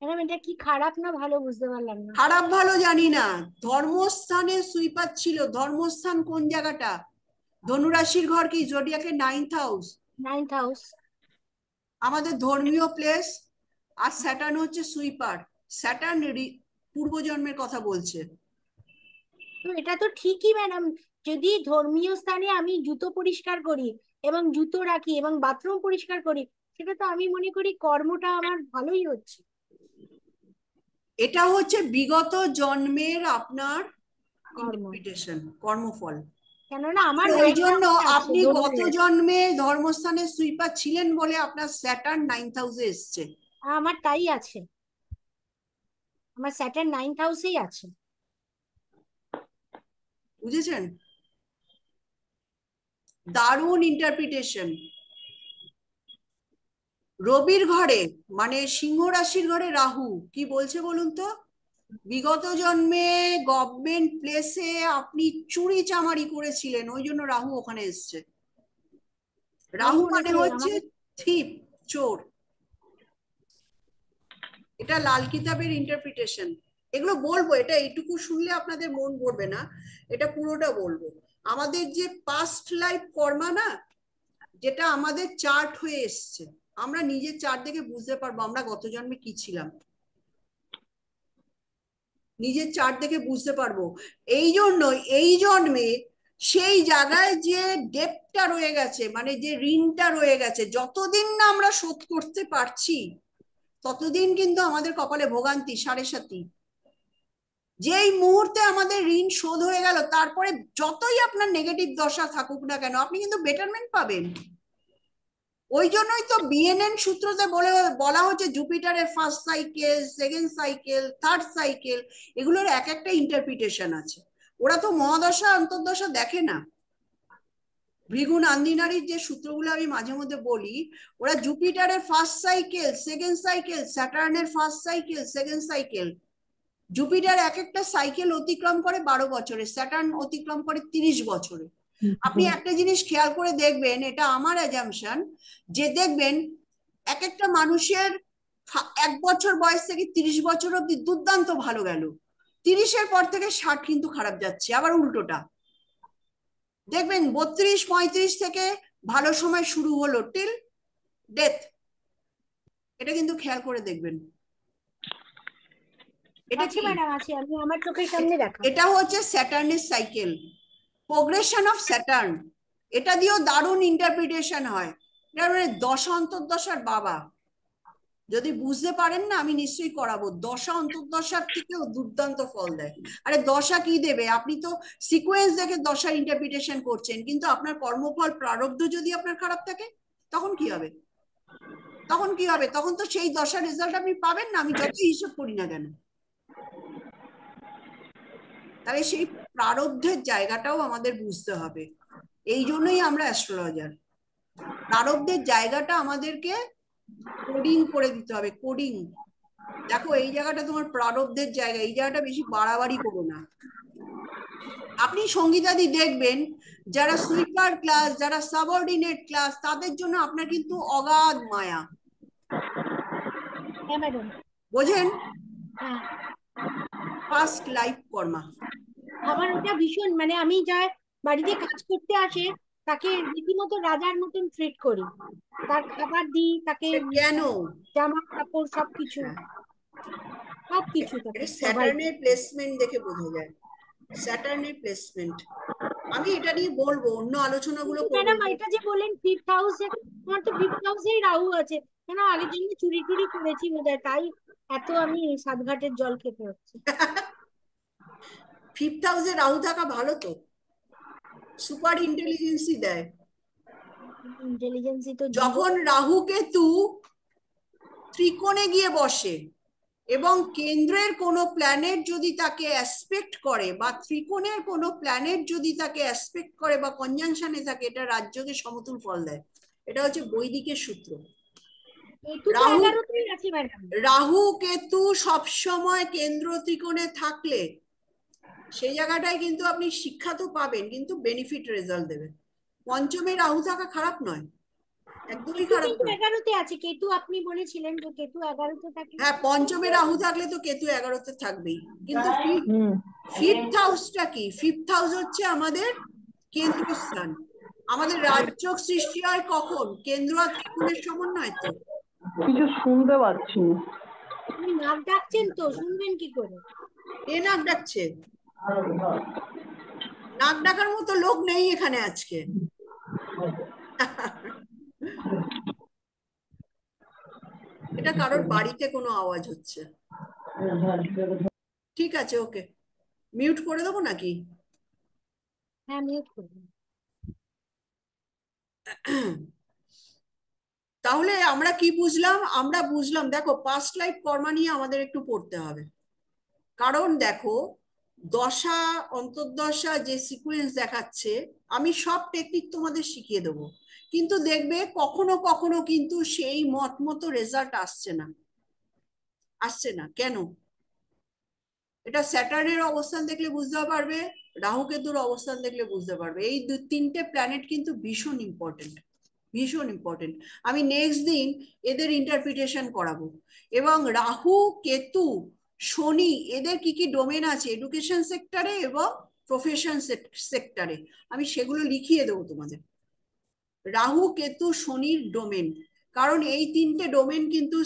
ম্যাডাম এটা কি খারাপ না ভালো বুঝতে পারলাম না। খারাপ ভালো জানি না, ধর্মস্থানের সুইপার ছিল। ধর্মস্থান কোন জায়গাটা? ধনুরাশির ঘর কি জোডিয়াকের 9th হাউস, 9th হাউস। আমাদের ধর্মীয় প্লেস। আর স্যাটার্ন হচ্ছে সুইপার। স্যাটার্ন পূর্বজন্মের কথা বলছে। তো এটা তো ঠিকই ম্যাডাম, যদি ধর্মীয় স্থানে আমি জুতো পরিষ্কার করি এবং জুতো রাখি এবং বাথরুম পরিষ্কার করি, সেটা তো আমি মনে করি কর্মটা আমার ভালোই হচ্ছে। এটা হচ্ছে বিগত জন্মের আপনার কর্ম, ইন্টারপ্রিটেশন, কর্মফল। কেননা আমার ওই 9th জন্য হাউসে আছে আপনি ধনুর গত রাশি। জন্মে ধর্মস্থানের সুইপার ছিলেন বলে আপনার স্যাটার্ন 9th হাউসে এসছে। আমার তাই আছে, আমার স্যাটার্ন 9th হাউসেই আছে। বুঝেছেন? দারুণ ইন্টারপ্রিটেশন। রবির ঘরে, মানে সিংহ রাশির ঘরে রাহু কি বলছে বলুন তো? বিগত জন্মে গভর্নমেন্ট প্লেসে আপনি চুরি চামারি করেছিলেন, ওই জন্য রাহু ওখানে এসছে। রাহু মানে হচ্ছে থিপ, চোর। এটা লাল কিতাবের ইন্টারপ্রিটেশন। এগুলো বলবো, এটা এইটুকু শুনলে আপনাদের মন ভরবে না, এটা পুরোটা বলবো। আমাদের যে পাস্ট লাইফ কর্মা না, যেটা আমাদের চার্ট হয়ে এসছে, আমরা নিজের চার্ট দেখে বুঝতে পারবো আমরা গত জন্মে কি ছিলাম। নিজের চার্ট দেখে বুঝতে পারবো। এই জন্য এই জন্মে সেই জায়গায় যে ডেপটা রয়ে গেছে, মানে যে ঋণটা রয়ে গেছে, যতদিন না আমরা শোধ করতে পারছি, ততদিন কিন্তু আমাদের কপালে ভোগান্তি, সাড়ে সাতি। যেই মুহূর্তে আমাদের ঋণ শোধ হয়ে গেল, তারপরে যতই আপনার নেগেটিভ দশা থাকুক না কেন, আপনি কিন্তু বেটারমেন্ট পাবেন। ওই জন্যই তো বিএনএন সূত্রতে বলা হচ্ছে জুপিটারের first cycle, second cycle, third cycle, এগুলোর এক একটা ইন্টারপ্রিটেশন আছে। ওরা তো মহাদশা অন্তর্দশা দেখে না। ভৃগু নান্দিনারীর যে সূত্রগুলো আমি মাঝে মধ্যে বলি, ওরা জুপিটারের ফার্স্ট সাইকেল, সেকেন্ড সাইকেল, স্যাটার্নের first cycle, second cycle. Jupiter এক একটা সাইকেল অতিক্রম করে 12 বছরে, স্যাটার্ন অতিক্রম করে 30 বছরে। আপনি একটা জিনিস খেয়াল করে দেখবেন, এটা আমার অ্যাজাম্পশন, যে দেখবেন এক একটা মানুষের 1 বছর বয়স থেকে 30 বছর অব্দি দুর্দান্ত ভালো গেল, 30-এর পর থেকে 60 কিন্তু খারাপ যাচ্ছে। আবার উল্টোটা দেখবেন, 32-35 থেকে ভালো সময় শুরু হলো টিল ডেথ। এটা কিন্তু খেয়াল করে দেখবেন। এটা আছে কি? ম্যাডাম, আছে, আমি আমার চোখের সামনে দেখা। এটা হচ্ছে স্যাটার্নের সাইকেল, প্রোগ্রেশন অফ স্যাটার্ন। এটা দিয়েও দারুণ ইন্টারপ্রিটেশন হয়। এটা মানে দশা অন্তর্দশার বাবা। যদি বুঝতে পারেন না, আমি নিশ্চয়ই করাবো। দশা অন্তর্দশার থেকেও দুর্দান্ত ফল দেয়। আরে দশা কি দেবে? আপনি তো সিকোয়েন্স দেখে দশার ইন্টারপ্রিটেশন করছেন, কিন্তু আপনার কর্মফল প্রারব্ধ যদি আপনার খারাপ থাকে, তখন কি হবে? তখন কি হবে? তখন তো সেই দশার রেজাল্ট আপনি পাবেন না, আমি যতই হিসাব করি না কেন। তাহলে সেই প্রারব্ধের জায়গাটাও আমাদের বুঝতে হবে। এই জন্যই আমরা অ্যাস্ট্রোলজার। প্রারব্ধের জায়গাটা আমাদেরকে কোডিং করে দিতে হবে, কোডিং। দেখো এই জায়গাটা তোমার প্রারব্ধের জায়গা, এই জায়গাটা বেশি বাড়াবাড়ি করো না। আপনি সঙ্গীতাদি দেখবেন, যারা সুইপার ক্লাস, যারা সাবঅর্ডিনেট ক্লাস, তাদের জন্য আপনার কিন্তু অগাধ মায়া। হ্যাঁ ম্যাডাম। বোঝেন? হ্যাঁ, ফার্স্ট লাইফ কর্মা। আমার ওটা ভীষণ, মানে আমি যা বাড়িতে কাজ করতে আসে তাকে রীতিমতো রাজার মতন ট্রিট করি, তার খাবার দিই, তাকে কেন? জামা কাপড় সবকিছু, হ্যাঁ, সবকিছু তাকে এটা প্রোভাইড স্যাটার্নের করি। প্লেসমেন্ট দেখে বোঝা যায়। স্যাটার্নের প্লেসমেন্ট আমি এটা নিয়ে বলবো, অন্য আলোচনাগুলো কিন্তু করবো। ম্যাডাম এটা যে বললেন 5th হাউসে, আমার তো 5th হাউসেই রাহু আছে। কেন আগের জন্য চুরি টুরি করেছি বোধহয়, তাই এত আমি সাতঘাটের জল খেতে হচ্ছে। 5th হাউসে রাহু থাকা ভালো তো, সুপার ইন্টেলিজেন্সি দেয়। ইন্টেলিজেন্সই তো জিরো। যখন রাহু কেতু ত্রিকোণে গিয়ে বসে এবং কেন্দ্রের কোনো প্ল্যানেট যদি তাকে অ্যাসপেক্ট করে, বা ত্রিকোণের কোনো প্ল্যানেট যদি তাকে অ্যাসপেক্ট করে বা কনজাংশনে থাকে, এটা রাজ্যকে সমতুল ফল দেয়। এটা হচ্ছে বৈদিকের সূত্র। কেতু তো রাহু 11তেই আছে ম্যাডাম। রাহু কেতু সবসময় কেন্দ্র ত্রিকোণে থাকলে সেই জায়গাটায় কিন্তু আপনি শিক্ষা তো পাবেন, কিন্তু বেনিফিট রেজাল্ট দেবে। পঞ্চমে রাহু থাকা খারাপ নয়, একদমই কেতু খারাপ কিন্তু নয়। 11তে আছে, কেতু আপনি বলেছিলেন যে কেতু 11তে থাকে। হ্যাঁ, পঞ্চমে রাহু থাকলে তো কেতু 11তে থাকবেই। কিন্তু হুম। ফিফথ হাউসটা কি? ফিফথ হাউস হচ্ছে আমাদের কেন্দ্রস্থান। আমাদের রাজ্য সৃষ্টি হয় কখন? কেন্দ্র আর ত্রিকোণের সমন্বয় তো। কিছু শুনতে পাচ্ছি না। আপনি নাক ডাকছেন তো, শুনবেন কি করে? কে নাক ডাকছে? নাক ডাকার মতো লোক নেই এখানে আজকে। এটা কারোর বাড়িতে কোনো আওয়াজ হচ্ছে। ঠিক আছে, ওকে, মিউট করে দেবো নাকি? হ্যাঁ, মিউট করবেন। তাহলে আমরা কি বুঝলাম? আমরা বুঝলাম, দেখো পাস্ট লাইফ কর্মা নিয়ে আমাদের একটু পড়তে হবে। কারণ দেখো, দশা অন্তর্দশা যে সিকোয়েন্স দেখাচ্ছে, আমি সব টেকনিক তোমাদের শিখিয়ে দেবো, কিন্তু দেখবে কখনো কখনো কিন্তু সেই মত মতো রেজাল্ট আসছে না। আসছে না কেন? এটা স্যাটার্নের অবস্থান দেখলে বুঝতে পারবে, রাহু কেতুর অবস্থান দেখলে বুঝতে পারবে। এই 2-3টে প্ল্যানেট কিন্তু ভীষণ ইম্পর্টেন্ট, ভীষণ ইম্পর্টেন্ট। আমি নেক্সট দিন এদের ইন্টারপ্রিটেশন করাবো। এবং রাহু কেতু শনি এদের কি কি ডোমেন আছে এডুকেশন সেক্টরে এবং প্রফেশন সেক্টরে, আমি সেগুলো লিখিয়ে দেবো তোমাদের। রাহু কেতু শনির ডোমেন, কারণ এই 3টে ডোমেন কিন্তু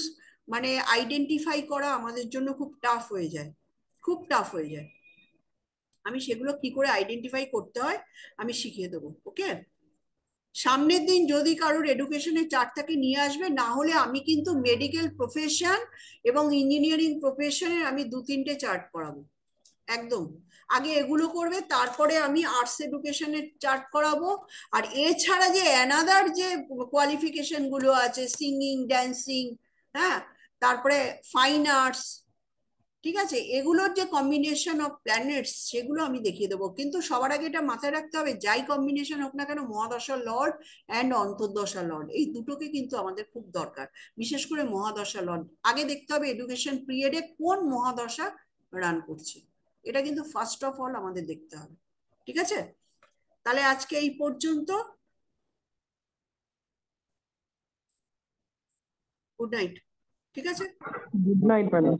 মানে আইডেন্টিফাই করা আমাদের জন্য খুব টাফ হয়ে যায়, খুব টাফ হয়ে যায়। আমি সেগুলো কি করে আইডেন্টিফাই করতে হয় আমি শিখিয়ে দেবো। ওকে, সামনের দিন যদি কারোর এডুকেশনের চার্ট থাকে নিয়ে আসবে, না হলে আমি কিন্তু মেডিকেল প্রফেশন এবং ইঞ্জিনিয়ারিং প্রফেশনের আমি 2-3টে চার্ট করাবো একদম। আগে এগুলো করবে, তারপরে আমি আর্টস এডুকেশনের চার্ট করাবো। আর এছাড়া যে অ্যানাদার যে কোয়ালিফিকেশন গুলো আছে, সিঙ্গিং, ড্যান্সিং, হ্যাঁ, তারপরে ফাইন আর্টস, ঠিক আছে, এগুলোর যে কম্বিনেশন অফ প্ল্যানেটস সেগুলো আমি দেখিয়ে দেবো। কিন্তু সবার আগে এটা মাথায় রাখতে হবে, যাই কম্বিনেশন হোক না কেন, মহাদশা লর্ড অ্যান্ড অন্তর্দশা লর্ড, এই দুটোকে কিন্তু আমাদের খুব দরকার। বিশেষ করে মহাদশা লর্ড আগে দেখতে হবে, এডুকেশন পিরিয়ডে কোন মহাদশা রান করছে, এটা কিন্তু ফার্স্ট অফ অল আমাদের দেখতে হবে। ঠিক আছে, তাহলে আজকে এই পর্যন্ত। Good night. ঠিক আছে। Good night madam.